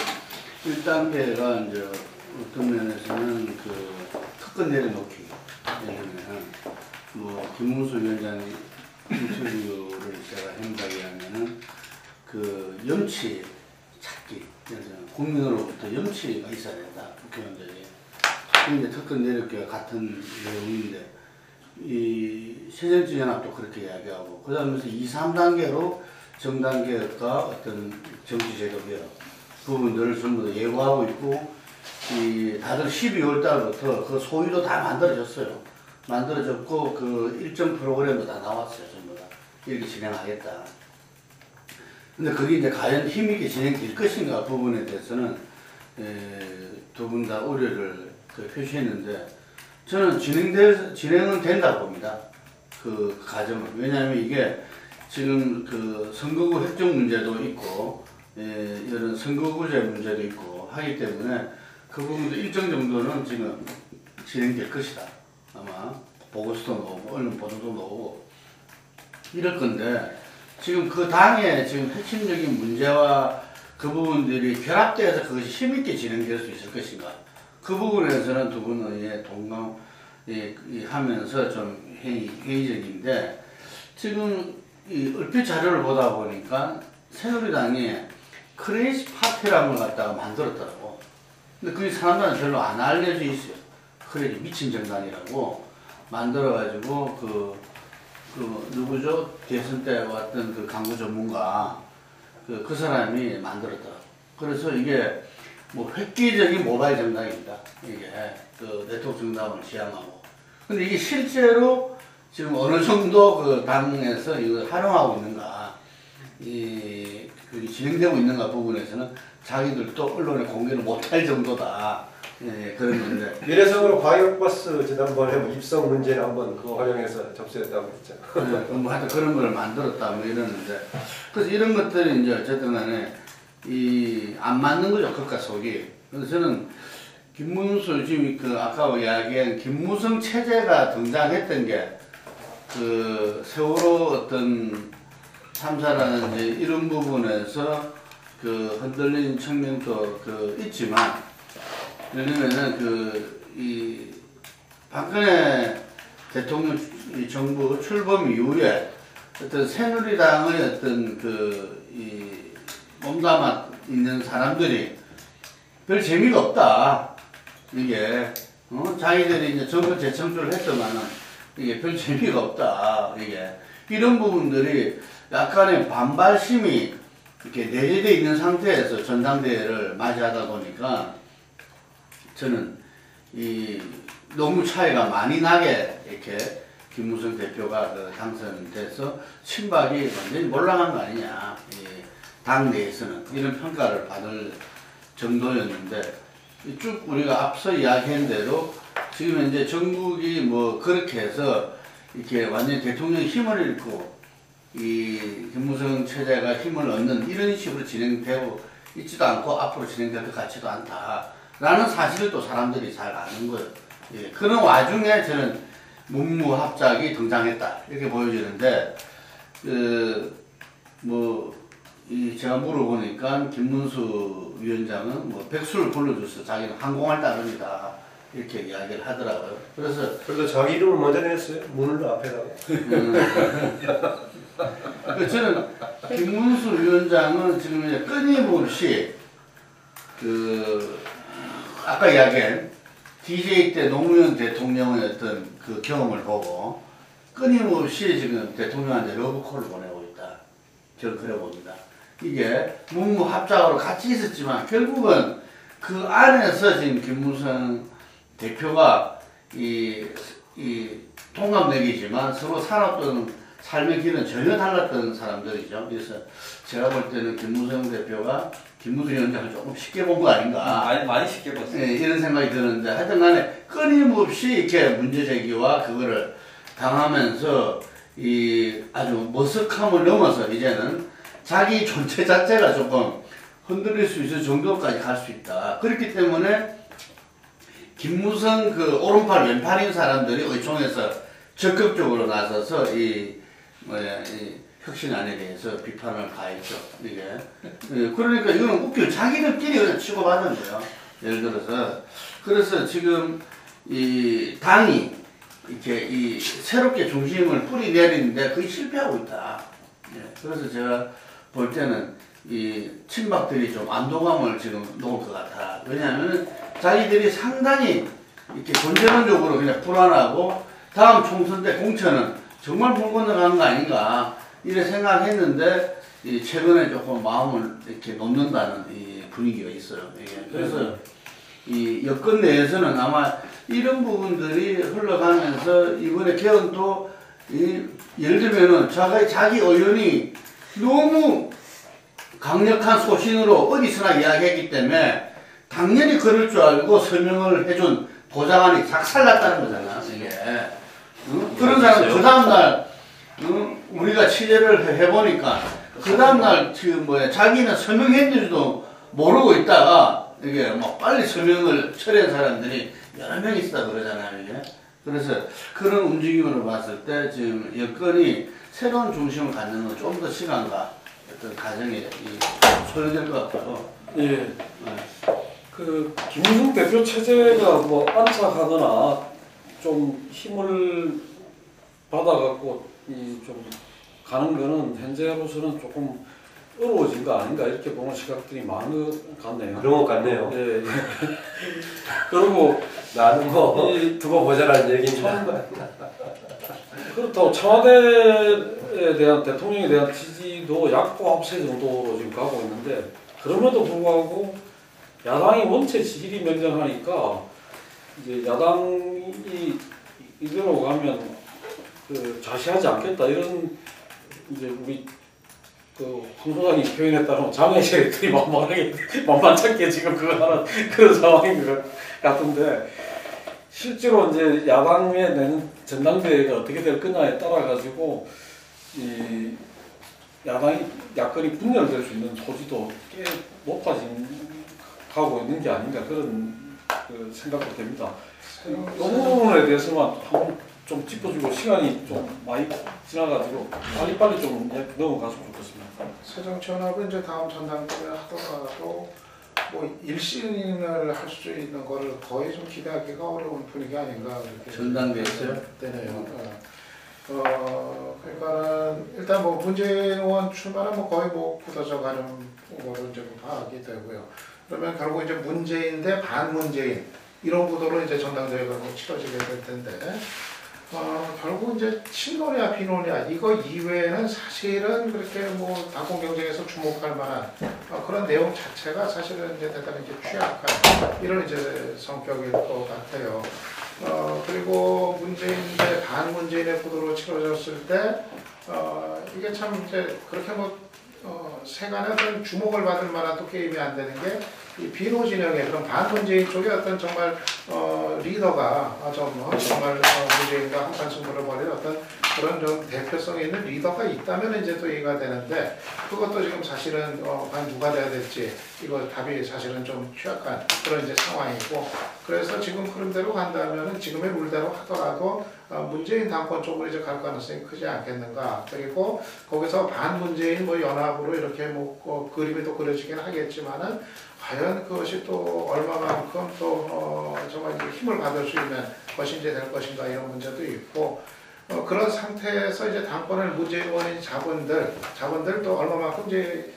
1단계가 이제 어떤 면에서는 그 특권 내려놓기, 예를 들면 김문수 위원장의 인터뷰를 제가 한 바에 의하면은 그 염치 찾기, 예를 들면 국민으로부터 염치가 있어야 된다, 국회의원들이. 이게 특권 내려놓기와 같은 내용인데 이 새정치연합도 그렇게 이야기하고 그 다음에서 2, 3단계로 정당개혁과 어떤 정치제도 개혁 부분들을 전부 다 예고하고 있고 다들 12월 달부터 그 소위도 다 만들어졌어요. 만들어졌고 그 일정 프로그램도 다 나왔어요. 전부 다 이렇게 진행하겠다. 근데 그게 이제 과연 힘있게 진행될 것인가 부분에 대해서는 두 분 다 우려를 표시했는데 저는 진행은 된다고 봅니다. 그 과정은. 왜냐하면 이게 지금 그 선거구 획정 문제도 있고, 이런 선거구제 문제도 있고 하기 때문에 그 부분도 일정 정도는 지금 진행될 것이다. 아마 보고서도 나오고, 언론 보도도 나오고, 이럴 건데, 지금 그 당의 지금 핵심적인 문제와 그 부분들이 결합돼서 그것이 힘있게 진행될 수 있을 것인가. 그 부분에서는 두 분은 하면서 좀 회의적인데, 지금 얼핏 자료를 보다 보니까 새누리당이 크레이지 파티라는 걸 갖다가 만들었더라고. 근데 그게 사람들한테 별로 안 알려져 있어요. 크레이지 미친 정당이라고 만들어가지고 누구죠? 대선 때 왔던 그 강구 전문가 그 사람이 만들었더라고. 그래서 이게 획기적인 모바일 정당입니다. 이게 그 네트워크 정당을 지향하고. 근데 이게 실제로 지금 어느 정도 그 당에서 이걸 활용하고 있는가, 그게 진행되고 있는가 부분에서는 자기들도 언론에 공개를 못할 정도다. 그런 건데. 미래성으로 광역버스 지난번에 입성 문제를 한번 그거 활용해서 접수했다고 했죠. 하여튼 그런 걸 만들었다 이러는데. 그래서 이런 것들이 이제 어쨌든 간에 안 맞는 거죠, 겉과 속이. 그래서 저는 김문수 지금 아까 이야기한 김무성 체제가 등장했던 게 그 세월호 어떤 참사라든지 이런 부분에서 그 흔들린 측면도 그 있지만, 왜냐면은 이 박근혜 대통령 이 정부 출범 이후에 어떤 새누리당의 어떤 이 몸담아 있는 사람들이 별 재미가 없다. 이게 자기들이 이제 정권 재창출을 했더만은 이게 별 재미가 없다. 이게 이런 부분들이 약간의 반발심이 이렇게 내재되어 있는 상태에서 전당대회를 맞이하다 보니까 저는 이 너무 차이가 많이 나게 이렇게 김무성 대표가 당선돼서 친박이 완전히 몰락한 거 아니냐. 당 내에서는 이런 평가를 받을 정도였는데 쭉 우리가 앞서 이야기한 대로 지금 현재 전국이 뭐 그렇게 해서 이렇게 완전히 대통령이 힘을 잃고 이 김무성 체제가 힘을 얻는 이런 식으로 진행되고 있지도 않고 앞으로 진행될 것 같지도 않다라는 사실을 또 사람들이 잘 아는 거예요. 예, 그런 와중에 저는 문무합작이 등장했다 이렇게 보여지는데 제가 물어보니까 김문수 위원장은 뭐 백수를 불러줘서 자기는 항공할 따름이다 이렇게 이야기를 하더라고요. 그래서 자기 이름을 먼저 냈어요. 문을 앞에다가. 저는 김문수 위원장은 지금 이제 끊임없이 아까 이야기한 DJ 때 노무현 대통령의 어떤 그 경험을 보고 끊임없이 지금 대통령한테 러브콜을 보내고 있다. 저는 그래 봅니다. 이게 문무합작으로 같이 있었지만 결국은 그 안에서 지금 김무성 대표가 이 통합내기지만 서로 살았던 삶의 길은 전혀 달랐던 사람들이죠. 그래서 제가 볼 때는 김무성 대표가 김무성 위원장을 조금 쉽게 본 거 아닌가. 많이 쉽게 봤어요. 네, 이런 생각이 드는데 하여튼 간에 끊임없이 이렇게 문제제기와 그거를 당하면서 이 아주 머쓱함을 넘어서 이제는 자기 존재 자체가 조금 흔들릴 수 있을 정도까지 갈 수 있다. 그렇기 때문에 김무성 그 오른팔 왼팔인 사람들이 의총에서 적극적으로 나서서 이 혁신안에 대해서 비판을 가했죠. 이게 그러니까 이거는 웃겨. 자기들끼리 그냥 치고받은 거예요. 예를 들어서 그래서 지금 이 당이 이렇게 이 새롭게 중심을 뿌리 내리는데 그게 실패하고 있다. 그래서 제가 볼 때는 이 친박들이 좀 안도감을 지금 놓을 것 같아. 왜냐하면 자기들이 상당히 이렇게 존재론적으로 그냥 불안하고 다음 총선 때 공천은 정말 물 건너가는 거 아닌가 이래 생각했는데 이 최근에 조금 마음을 이렇게 놓는다는 이 분위기가 있어요. 그래서 이 여권 내에서는 아마 이런 부분들이 흘러가면서 이번에 개헌도 예를 들면은 자기 의원이 너무 강력한 소신으로 어디서나 이야기했기 때문에 당연히 그럴 줄 알고 서명을 해준 보좌관이 작살났다는 거잖아. 이게 그런 사람은 그 다음날 우리가 취재를 해보니까 그 다음날 자기는 서명했는지도 모르고 있다가 이게 막 빨리 서명을 처리한 사람들이 여러 명 있다 그러잖아요. 이게. 그래서 그런 움직임으로 봤을 때 지금 여건이 새로운 중심을 갖는 건 좀 더 시간과 어떤 과정이 소요될 것 같고. 예. 그 김무성 대표 체제가 뭐 안착하거나 좀 힘을 받아갖고 좀 가는 거는 현재로서는 조금 어려워진 거 아닌가 이렇게 보는 시각들이 많은 것 같네요. 그런 것 같네요. 예. 그리고 나는 뭐 두고 보자라는 얘기입니다. 그렇다고 청와대에 대한 대통령에 대한 지지도 약보 합세 정도로 지금 가고 있는데 그럼에도 불구하고 야당이 원체 지지리 명령하니까 이제 야당이 이대로 가면 자시하지 않겠다 이런 이제 우리 황 소장이 표현했다는 장애실들이 만만찮게 지금 그거 하는 그런 상황인 것 같은데 실제로 이제 야당에 내는 전당대회가 어떻게 될 거냐에 따라 가지고 이 야권이 분열될 수 있는 소지도 꽤 높아지고 있는 게 아닌가 그런 생각도 됩니다. 이 부분에 대해서만 한번 좀 짚어주고 시간이 좀 많이 지나가지고 빨리빨리 좀 넘어갔으면 좋겠습니다. 새정치연합은 이제 다음 전당대회 하더라도 뭐 일신을 할 수 있는 거를 거의 좀 기대하기가 어려운 분위기 아닌가 그렇게 전당대회에서요? 되네요. 그러니까는 일단 뭐 문재인 의원 출마는 뭐 거의 뭐 굳어져 가는 거로 이제 파악이 되고요. 그러면 결국 이제 문재인 대 반문재인 이런 구도로 이제 전당대회가 뭐 치러지게 될 텐데 결국 이제 친노냐 비노냐 이거 이외에는 사실은 그렇게 뭐 당권 경쟁에서 주목할 만한 그런 내용 자체가 사실은 이제 대단히 이제 취약한 이런 이제 성격일 것 같아요. 그리고 문재인 대 반문재인의 구도로 치러졌을 때 이게 참 이제 그렇게 뭐 세간에 어떤 주목을 받을 만한 또 게임이 안 되는 게 이 비노 진영의 그런 반문재인 쪽에 어떤 정말 리더가 정말 문재인과 한판 승부를 벌일 어떤 그런 좀 대표성이 있는 리더가 있다면 이제 또 얘기가 되는데 그것도 지금 사실은 과연 누가 돼야 될지 이거 답이 사실은 좀 취약한 그런 이제 상황이고 그래서 지금 흐름대로 간다면은 지금의 룰대로 하더라도 문재인 당권 쪽으로 이제 갈 가능성이 크지 않겠는가. 그리고 거기서 반문재인 뭐 연합으로 이렇게 뭐 그림이 또 그려지긴 하겠지만은 과연 그것이 또 얼마만큼 또 정말 이제 힘을 받을 수 있는 것이 이제 될 것인가 이런 문제도 있고 그런 상태에서 이제 당권을 문재인 의원이 자본들 또 얼마만큼 이제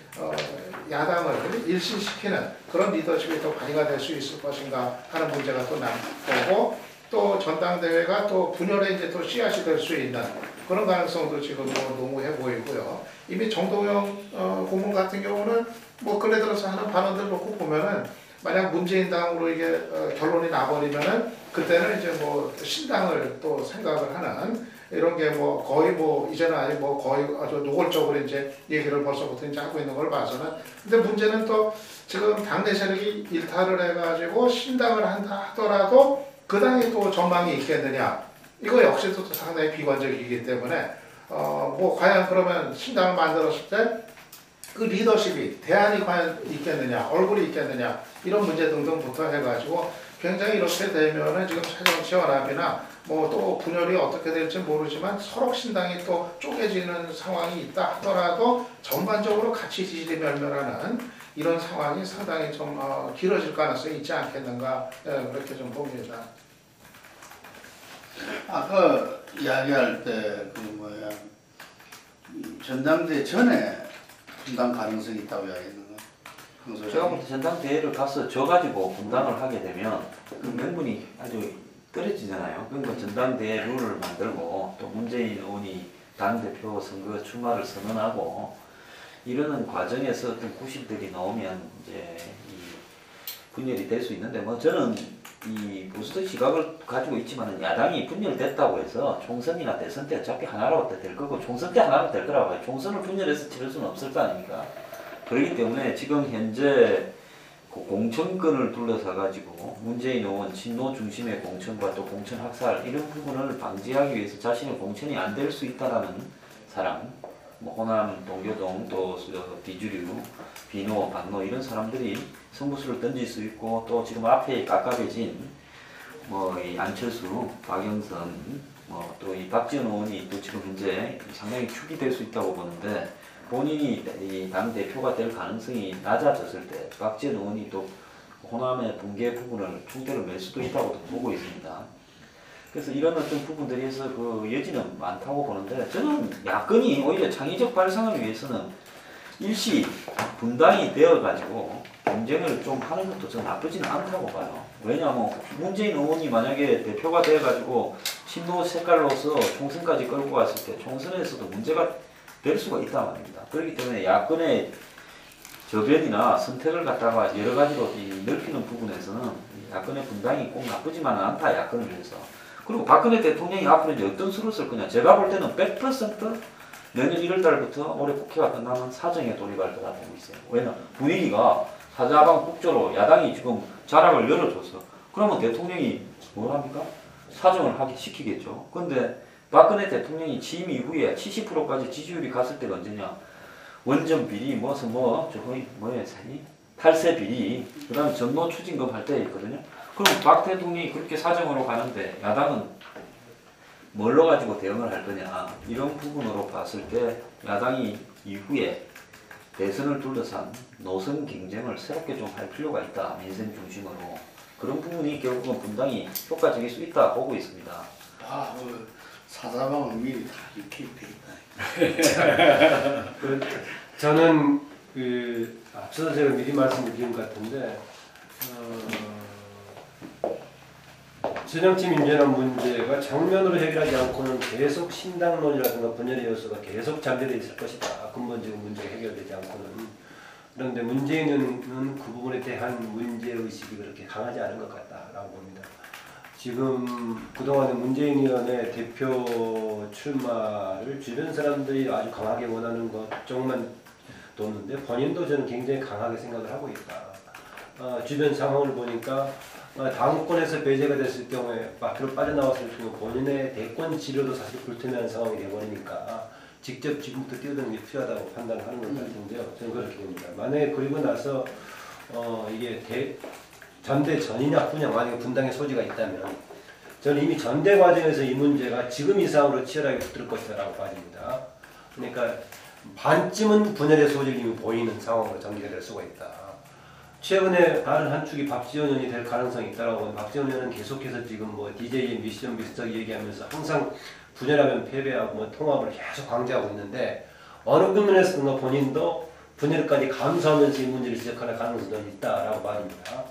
야당을 일신시키는 그런 리더십이 또 발휘가 될 수 있을 것인가 하는 문제가 또 남고 또 전당대회가 또 분열의 이제 또 씨앗이 될 수 있는 그런 가능성도 지금 뭐 농후해 보이고요. 이미 정동영 고문 같은 경우는 뭐 근래 들어서 하는 발언들 놓고 보면은 만약 문재인 당으로 이게 결론이 나버리면은 그때는 이제 뭐 신당을 또 생각을 하는 이런 게 뭐 거의 뭐 이제는 아니 뭐 거의 아주 노골적으로 이제 얘기를 벌써부터 이제 하고 있는 걸 봐서는 근데 문제는 또 지금 당내 세력이 일탈을 해가지고 신당을 한다 하더라도 그 당이 또 전망이 있겠느냐 이거 역시도 또 상당히 비관적이기 때문에 뭐 과연 그러면 신당을 만들었을 때 그 리더십이 대안이 과연 있겠느냐 얼굴이 있겠느냐 이런 문제 등등부터 해가지고 굉장히 이렇게 되면은 지금 새정치연합이나 뭐 또 분열이 어떻게 될지 모르지만 서로 신당이 또 쪼개지는 상황이 있다 하더라도 전반적으로 같이 지지를 멸멸하는 이런 상황이 상당히 좀 길어질 가능성이 있지 않겠는가 그렇게 좀 봅니다. 아까 이야기할 때 전당대 전에 분당 가능성이 있다고 이야기했는가? 제가 볼 때 전당대회를 가서 져가지고 분당을 하게 되면 그 명분이 아주 떨어지잖아요. 그러니까 전당대회 룰을 만들고 또 문재인 의원이 당대표 선거 출마를 선언하고 이러는 과정에서 어떤 구실들이 나오면 이제 이 분열이 될 수 있는데 뭐 저는 이 보수적 시각을 가지고 있지만은 야당이 분열됐다고 해서 총선이나 대선 때 어차피 하나로 될 거고 총선 때 하나로 될 거라고 해요. 총선을 분열해서 치를 수는 없을 거 아닙니까? 그렇기 때문에 지금 현재 그 공천권을 둘러싸 가지고 문재인 의원 친노 중심의 공천과 또 공천 학살 이런 부분을 방지하기 위해서 자신의 공천이 안 될 수 있다라는 사람, 뭐 호남, 동교동, 또 비주류, 비노, 반노 이런 사람들이 승부수를 던질 수 있고 또 지금 앞에 깝깝해진 뭐 이 안철수, 박영선, 뭐 또 이 박지원 의원이 또 지금 현재 상당히 축이 될 수 있다고 보는데 본인이 이 당 대표가 될 가능성이 낮아졌을 때 박지원 의원이 또 호남의 붕괴 부분을 총대를 맬 수도 있다고 보고 있습니다. 그래서 이런 어떤 부분들이 해서 그 여지는 많다고 보는데 저는 야권이 오히려 창의적 발상을 위해서는 일시 분당이 되어가지고 경쟁을 좀 하는 것도 저는 나쁘지는 않다고 봐요. 왜냐하면 문재인 의원이 만약에 대표가 되어가지고 친노 색깔로서 총선까지 끌고 갔을 때 총선에서도 문제가 될 수가 있단 말입니다. 그렇기 때문에 야권의 저변이나 선택을 갖다가 여러 가지로 넓히는 부분에서는 야권의 분당이 꼭 나쁘지만은 않다 야권을 위해서. 그리고 박근혜 대통령이 앞으로 이제 어떤 수를 쓸 거냐. 제가 볼 때는 100% 내년 1월 달부터 올해 국회가 끝나면 사정에 돌입할 거라 보고 있어요. 왜냐면 분위기가 사자방 국조로 야당이 지금 자락을 열어줘서 그러면 대통령이 뭘 합니까? 사정을 하게 시키겠죠. 근데 박근혜 대통령이 취임 이후에 70%까지 지지율이 갔을 때가 언제냐? 원전 비리, 탈세 비리, 그 다음에 전노 추진금 할 때 있거든요. 그럼 박 대통령이 그렇게 사정으로 가는데 야당은 뭘로 가지고 대응을 할 거냐 이런 부분으로 봤을 때 야당이 이후에 대선을 둘러싼 노선 경쟁을 새롭게 좀 할 필요가 있다. 민생 중심으로. 그런 부분이 결국은 분당이 효과적일 수 있다 보고 있습니다. 사사방은 미리 다 이렇게 돼 있다. 저는 앞서서 제가 미리 말씀드린 것 같은데 새정치 민주화 문제가 정면으로 해결하지 않고는 계속 신당론이라든가 분열의 요소가 계속 잠재되어 있을 것이다. 근본적인 문제가 해결되지 않고는. 그런데 문재인은 그 부분에 대한 문제의식이 그렇게 강하지 않은 것 같다라고 봅니다. 지금 그동안에 문재인 의원의 대표 출마를 주변 사람들이 아주 강하게 원하는 것 쪽만 뒀는데 본인도 저는 굉장히 강하게 생각을 하고 있다. 주변 상황을 보니까 당권에서 배제가 됐을 경우에 밖으로 빠져나왔을 경우 본인의 대권 지료도 사실 불투명한 상황이 되어버리니까 직접 지금부터 뛰어드는 게 필요하다고 판단하는 것 같은데요. 저는 그렇게 봅니다. 만약에 그리고 나서 이게 전대 전이냐 후냐 만약에 분당의 소지가 있다면 저는 이미 전대 과정에서 이 문제가 지금 이상으로 치열하게 붙을 것이라고 봐집니다. 그러니까 반쯤은 분열의 소질이 이미 보이는 상황으로 전개가 될 수가 있다. 최근에 다른 한 축이 박지원 의원이 될 가능성이 있다라고 하면 박지원 의원은 계속해서 지금 뭐 DJ의 미션 비슷하게 얘기하면서 항상 분열하면 패배하고 뭐 통합을 계속 강조하고 있는데 어느 국면에서든가 본인도 분열까지 감수하면서 이 문제를 지적하는 가능성이 있다라고 말입니다.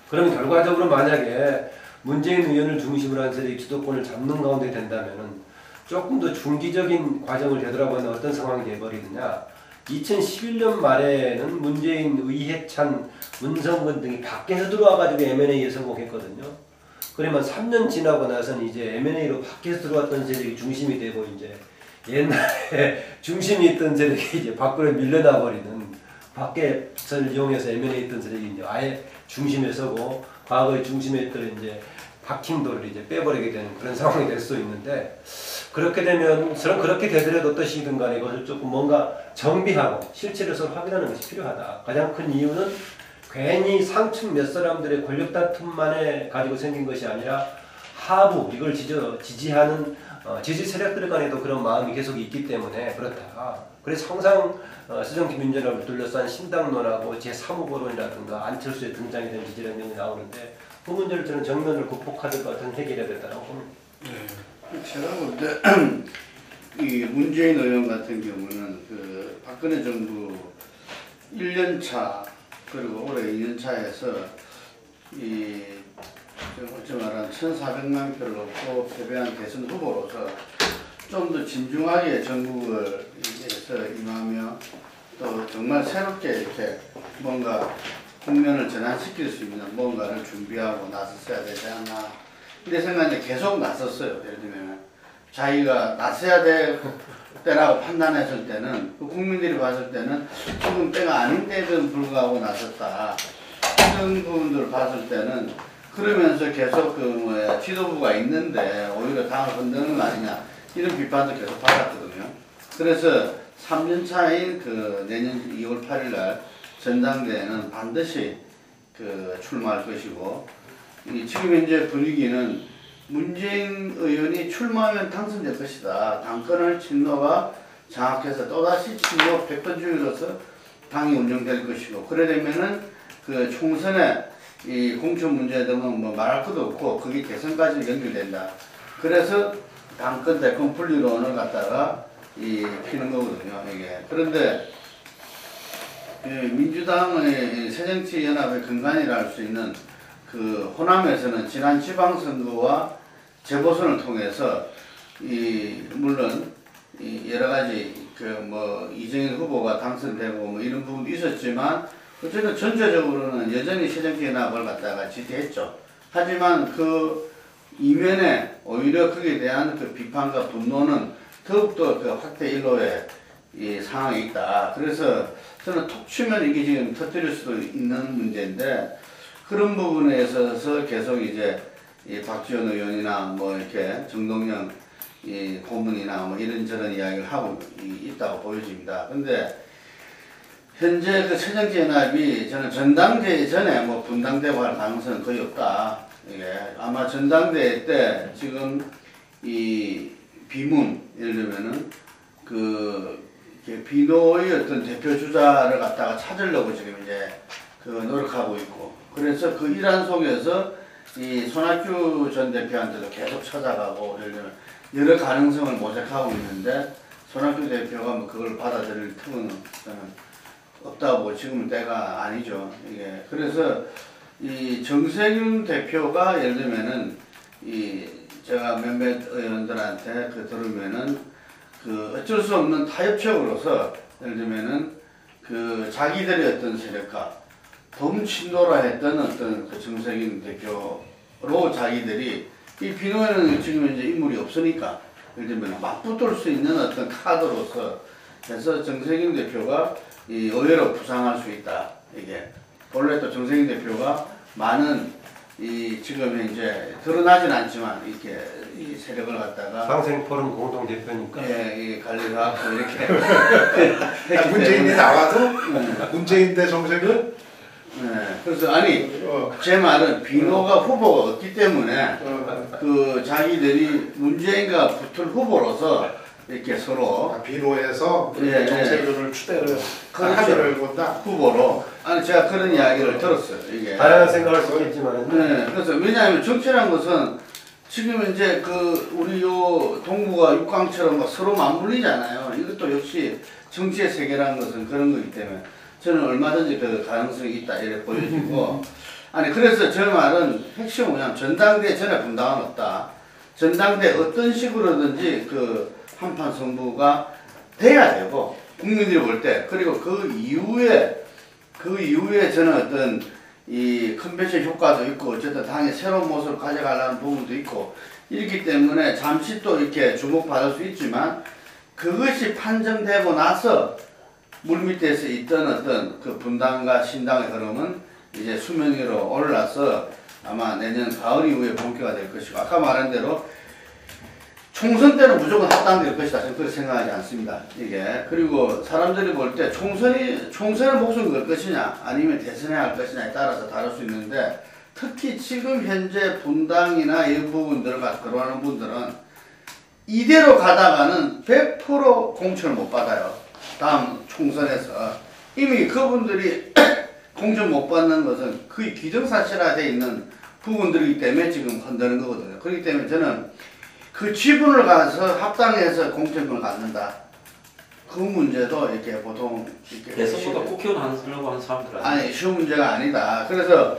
그럼 결과적으로 만약에 문재인 의원을 중심으로 한 세력이 주도권을 잡는 가운데 된다면은 조금 더 중기적인 과정을 되돌아보는 어떤 상황이 되어버리느냐. 2011년 말에는 문재인, 의해찬, 문성근 등이 밖에서 들어와가지고 M&A에 성공했거든요. 그러면 3년 지나고 나서는 이제 M&A로 밖에서 들어왔던 세력이 중심이 되고 이제 옛날에 중심이 있던 세력이 이제 밖으로 밀려나 버리는 밖에서 이용해서 M&A 했던 세력이 이제 아예 중심에 서고 과거에 중심에 있던 이제 박힘도를 이제 빼버리게 되는 그런 상황이 될 수 있는데 그렇게 되면 저는 그렇게 되더라도 어떠시든 간에 이것을 조금 뭔가 정비하고 실체를 서로 확인하는 것이 필요하다. 가장 큰 이유는 괜히 상층 몇 사람들의 권력 다툼만에 가지고 생긴 것이 아니라 하부 이걸 지지하는 지지 세력들 간에도 그런 마음이 계속 있기 때문에 그렇다. 그래서 항상 새정치 민주화를 둘러싼 신당론하고 제3후보론이라든가 안철수의 등장이 된 지지라는 내용이 나오는데 그 문제를 저는 정면을 극복하는 것 같은 해결해야 된다고 봅니다. 제가 볼 때 이 문재인 의원 같은 경우는 그 박근혜 정부 1년차 그리고 올해 2년차에서 이 어찌 말하면 1,400만 표를 얻고 패배한 대선 후보로서 좀 더 진중하게 전국에서 임하며 또 정말 새롭게 이렇게 뭔가 국면을 전환시킬 수 있는 뭔가를 준비하고 나섰어야 되지 않나 이런 생각이 계속 나섰어요. 예를 들면 자기가 나서야 될 때라고 판단했을 때는 국민들이 봤을 때는 지금 때가 아닌데도 불구하고 나섰다. 이런 부분들을 봤을 때는 그러면서 계속 지도부가 있는데 오히려 당을 흔드는 거 아니냐 이런 비판도 계속 받았거든요. 그래서 3년 차인 내년 2월 8일 날 전당대회는 반드시 출마할 것이고 지금 현재 분위기는 문재인 의원이 출마하면 당선될 것이다. 당권을 친노가 장악해서 또다시 친노 100번주의로서 당이 운영될 것이고 그래 되면은 총선에 이 공천 문제 등은 뭐 말할 것도 없고 그게 대선까지 연결된다. 그래서 당권 대권 분리론을 갖다가 피는 거거든요. 이게 그런데 민주당의 새정치연합의 근간이라 할 수 있는 호남에서는 지난 지방선거와 재보선을 통해서 물론 여러 가지 이정현 후보가 당선되고 뭐 이런 부분도 있었지만 어쨌든 전체적으로는 여전히 새정치연합을 갖다가 지지했죠. 하지만 이면에 오히려 거기에 대한 비판과 분노는 더욱더 확대 일로의 상황에 있다. 그래서 저는 톡 치면 이게 지금 터뜨릴 수도 있는 문제인데 그런 부분에 있어서 계속 이제 박지원 의원이나 뭐 이렇게 정동영 고문이나 뭐 이런저런 이야기를 하고 있다고 보여집니다. 근데 현재 새정치연합이 저는 전당대회 전에 뭐 분당되고 할 가능성은 거의 없다. 이게 아마 전당대회 때 지금 이 비문 예를 들면은 이렇게 비노의 어떤 대표 주자를 갖다가 찾으려고 지금 이제 노력하고 있고, 그래서 그 일환 속에서 이 손학규 전 대표한테도 계속 찾아가고 예를 들면 여러 가능성을 모색하고 있는데, 손학규 대표가 뭐 그걸 받아들일 틈은 저는 없다고, 지금은 때가 아니죠 이게. 그래서 이 정세균 대표가 예를 들면은 제가 몇몇 의원들한테 들으면은 어쩔 수 없는 타협책으로서 예를 들면은 자기들의 어떤 세력과 범친노라 했던 어떤 정세균 대표로 자기들이 이 비노에는 지금 이제 인물이 없으니까 예를 들면 맞붙을 수 있는 어떤 카드로서 해서 정세균 대표가 의외로 부상할 수 있다. 이게 원래 또 정세균 대표가 많은 지금 이제 드러나진 않지만 이렇게 이 세력을 갖다가 상생포럼 공동 대표니까. 예, 관리를 하고 이렇게 문재인이 나와도 문재인 대 정세균. 네, 그래서 제 말은 비노가 후보가 없기 때문에 자기들이 문재인과 붙을 후보로서 이렇게 서로 비로에서 예, 정세균을 추대를 그렇죠. 합의를 본다. 후보로 제가 그런 이야기를 들었어요. 이게 다양한 생각할 수 있겠지만. 네, 그래서 왜냐하면 정치라는 것은 지금 이제 우리 요 동북아 육광처럼 막 서로 맞물리잖아요. 이것도 역시 정치의 세계라는 것은 그런 거기 때문에 저는 얼마든지 그 가능성이 있다 이렇게 보여지고 그래서 저 말은 핵심은 뭐냐면 전당대회 전에 분당은 없다. 전당대회 어떤 식으로든지 한판 승부가 돼야 되고 국민들이 볼 때, 그리고 그 이후에 저는 어떤 이 컨벤션 효과도 있고 어쨌든 당의 새로운 모습을 가져가려는 부분도 있고 이렇기 때문에 잠시 또 이렇게 주목받을 수 있지만, 그것이 판정되고 나서 물밑에서 있던 어떤 분당과 신당의 흐름은 이제 수면 위로 올라서 아마 내년 가을 이후에 본격화 될 것이고, 아까 말한 대로 총선 때는 무조건 합당될 것이다. 저는 그렇게 생각하지 않습니다. 이게. 그리고 사람들이 볼 때 총선에 목숨 걸 것이냐 아니면 대선에 할 것이냐에 따라서 다를 수 있는데, 특히 지금 현재 분당이나 이 부분들을 들어가는 분들은 이대로 가다가는 100% 공천을 못 받아요. 다음 총선에서. 이미 그분들이 공천 못 받는 것은 거의 기정사실화되어 있는 부분들이기 때문에 지금 흔드는 거거든요. 그렇기 때문에 저는 그 지분을 가서 합당해서 공천권을 갖는다. 그 문제도 이렇게 보통 대선보다 국회의원 하려고 하는 사람들은 쉬운 문제가 아니다. 그래서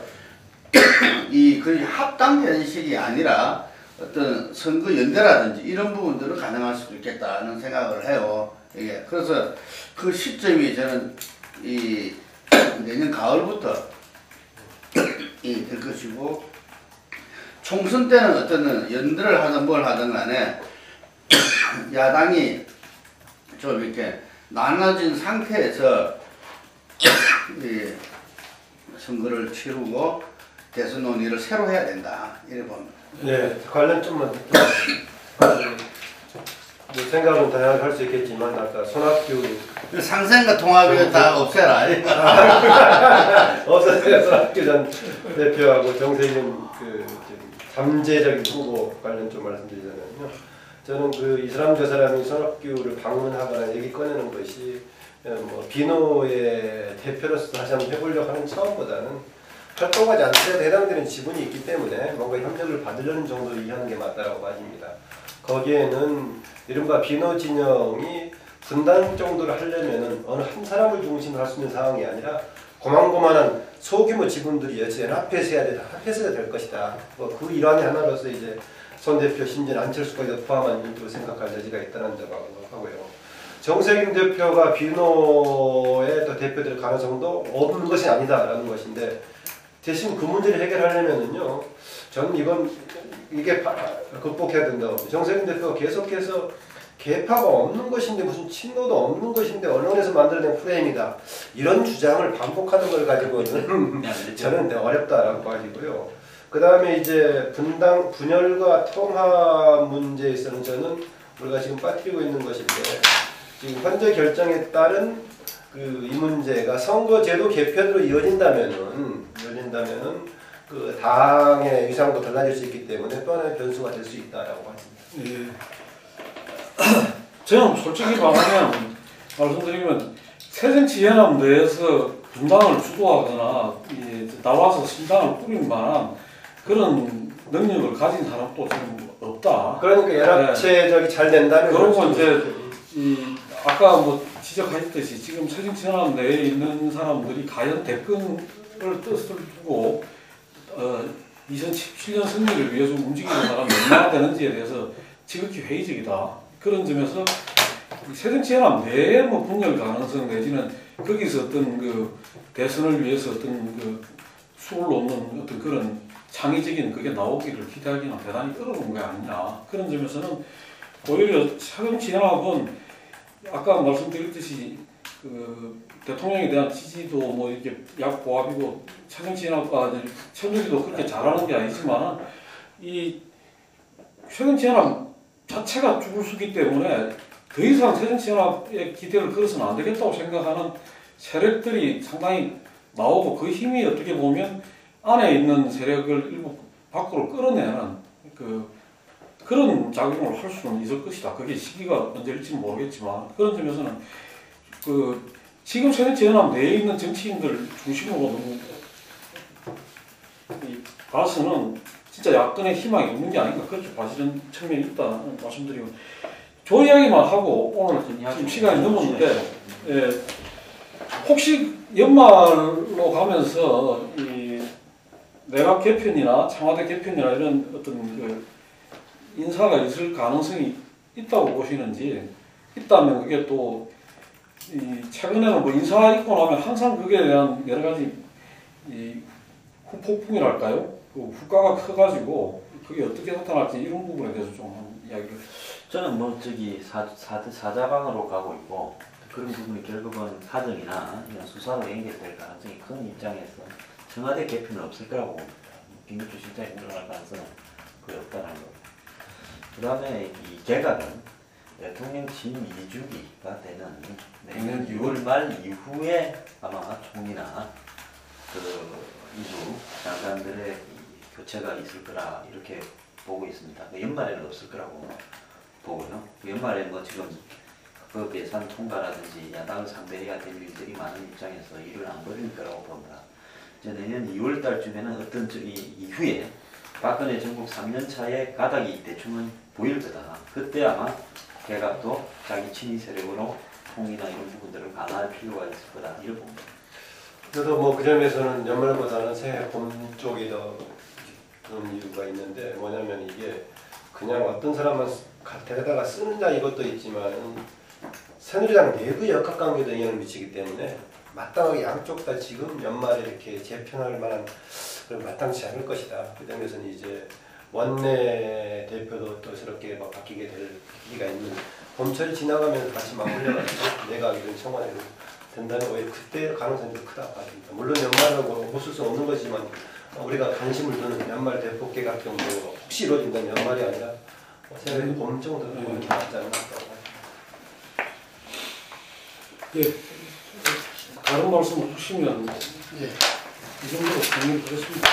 거의 합당 현실이 아니라 어떤 선거 연대라든지 이런 부분들은 가능할 수도 있겠다는 생각을 해요. 이게 그래서 그 시점이 저는 내년 가을부터 될 것이고, 총선 때는 어떤 연대를 하든 뭘 하든 간에 야당이 좀 이렇게 나눠진 상태에서 선거를 치르고 대선 논의를 새로 해야 된다. 이래 봅니다. 네, 관련 좀만 생각은 다양하게 할 수 있겠지만, 아까 손학규 상생과 통합을 다 없애라. 없었어요. 손학규 전 대표하고 정세균 잠재적인 후보 관련 좀 말씀드리자면요. 저는 이슬람 저 사람이 손학규를 방문하거나 얘기 꺼내는 것이 비노의 대표로서 다시 한번 해보려고 하는 차원보다는 활동하지 않더라도 해당되는 지분이 있기 때문에 뭔가 협력을 받으려는 정도로 이해하는 게 맞다고 봐집니다. 거기에는 이른바 비노 진영이 분단 정도를 하려면은 어느 한 사람을 중심으로 할 수 있는 상황이 아니라 고만고만한 소규모 지분들이 연합해서 해야 될 것이다. 그 일환의 하나로서 이제 손 대표 심지어 안철수까지 포함한 일도 생각할 여지가 있다는 점을 하고요. 정세균 대표가 비노의 또 대표될 가능성도 없는 것이 아니다라는 것인데, 대신 그 문제를 해결하려면은요, 저는 이게 극복해야 된다고. 정세균 대표가 계속해서 개파가 없는 것인데 무슨 친노도 없는 것인데 언론에서 만들어낸 프레임이다, 이런 주장을 반복하는 걸 가지고는 저는 어렵다라고 봐지고요. 그 다음에 이제 분열과 통합 문제에서는 저는 우리가 지금 빠뜨리고 있는 것인데, 지금 현재 결정에 따른 이 문제가 선거제도 개편으로 이어진다면은 그 당의 위상도 달라질 수 있기 때문에 또 하나의 변수가 될 수 있다라고 봐집니다. 예. 저는 솔직히 말씀드리면 새정치연합 내에서 분당을 주도하거나 나와서 신당을 꾸릴 만한 그런 능력을 가진 사람도 지금 없다. 그러니까 연합체적이 잘 된다는 그러고 이제 아까 뭐 지적하셨듯이 지금 새정치연합 내에 있는 사람들이 과연 대권을 뜻을 두고 2017년 승리를 위해서 움직이는 사람이 얼마나 되는지에 대해서 지극히 회의적이다. 그런 점에서 새정치연합 내에 뭐 분열 가능성 내지는 거기서 어떤 그 대선을 위해서 어떤 그 수를 놓는 어떤 그런 창의적인 그게 나오기를 기대하기는 대단히 어려운 게 아니냐. 그런 점에서는 오히려 새정치연합은 아까 말씀드렸듯이 그 대통령에 대한 지지도 뭐 이렇게 약보합이고 새정치연합과 천주기도 그렇게 잘하는 게 아니지만 이 새정치연합 자체가 죽을 수기 때문에 더 이상 새정치연합에 기대를 걸어서는 안 되겠다고 생각하는 세력들이 상당히 나오고 그 힘이 어떻게 보면 안에 있는 세력을 일부 밖으로 끌어내는 그런 작용을 할 수는 있을 것이다. 그게 시기가 언제일지는 모르겠지만 그런 점에서는 지금 새정치연합 내에 있는 정치인들 중심으로 봐서는 진짜 야권의 희망이 없는 게 아닌가 그렇게 봐지는 측면이 있다는 말씀드리고 저 이야기만 하고 오늘 지금 시간이 넘었는데 혹시 연말로 가면서 이 내각 개편이나 청와대 개편이나 이런 어떤 그 인사가 있을 가능성이 있다고 보시는지 있다면 그게 또 최근에는 뭐 인사 있고 나면 항상 그게 대한 여러 가지 후폭풍이랄까요? 그 후가가 커가지고 그게 어떻게 나타날지 이런 부분에 대해서 좀 이야기를. 저는 뭐 사자방으로 가고 있고 그런 부분이 결국은 사정이나 이런 수사로 연결될 가능성이 큰 입장에서 청와대 개편은 없을 거라고 봅니다. 김기춘 실장이 물러날 가능성은 거의 없다는 거. 그 다음에 이 개각은 대통령 취임 2주기가 되는 내년 6월 말 이후에 아마 총리나 이주 장관들의 교체가 있을 거라 이렇게 보고 있습니다. 연말에는 없을 거라고 보고요. 연말에 뭐 지금 그 예산 통과라든지 야당을 상대해야 될 일들이 많은 입장에서 일을 안 벌일 거라고 봅니다. 이제 내년 2월 달쯤에는 어떤 이후에 박근혜 정국 3년 차의 가닥이 대충은 보일 거다. 그때 아마 개각도 자기 친위 세력으로 통이나 이런 부분들을 강화할 필요가 있을 거다. 이렇게 봅니다. 그래도 뭐 그 점에서는 연말보다는 새해 봄 쪽이 더 그런 이유가 있는데 뭐냐면 이게 그냥 어떤 사람만 데려다가 쓰느냐 이것도 있지만 새누리당 내부의 역학관계도 영향을 미치기 때문에 마땅하게 양쪽 다 지금 연말에 이렇게 재편할 만한 그런 마땅치 않을 것이다. 그 점에서는 이제 원내 대표도 또 새롭게 바뀌게 될 기회가 있는 봄철이 지나가면 다시 맞물려가지고 내가 이런 청와대로 된다는 거에 그때 가능성이 좀 크다 봐집니다. 물론 연말은 뭐 없을 수 없는 거지만 우리가 관심을 두는 연말 대폭 개각 정도 혹시 이루어진다면 연말이 아니라 새해 봄 정도는 이렇게 맞지 않나 싶다고. 예, 다른 말씀 없으시면 이 정도로 정리를 드렸습니다.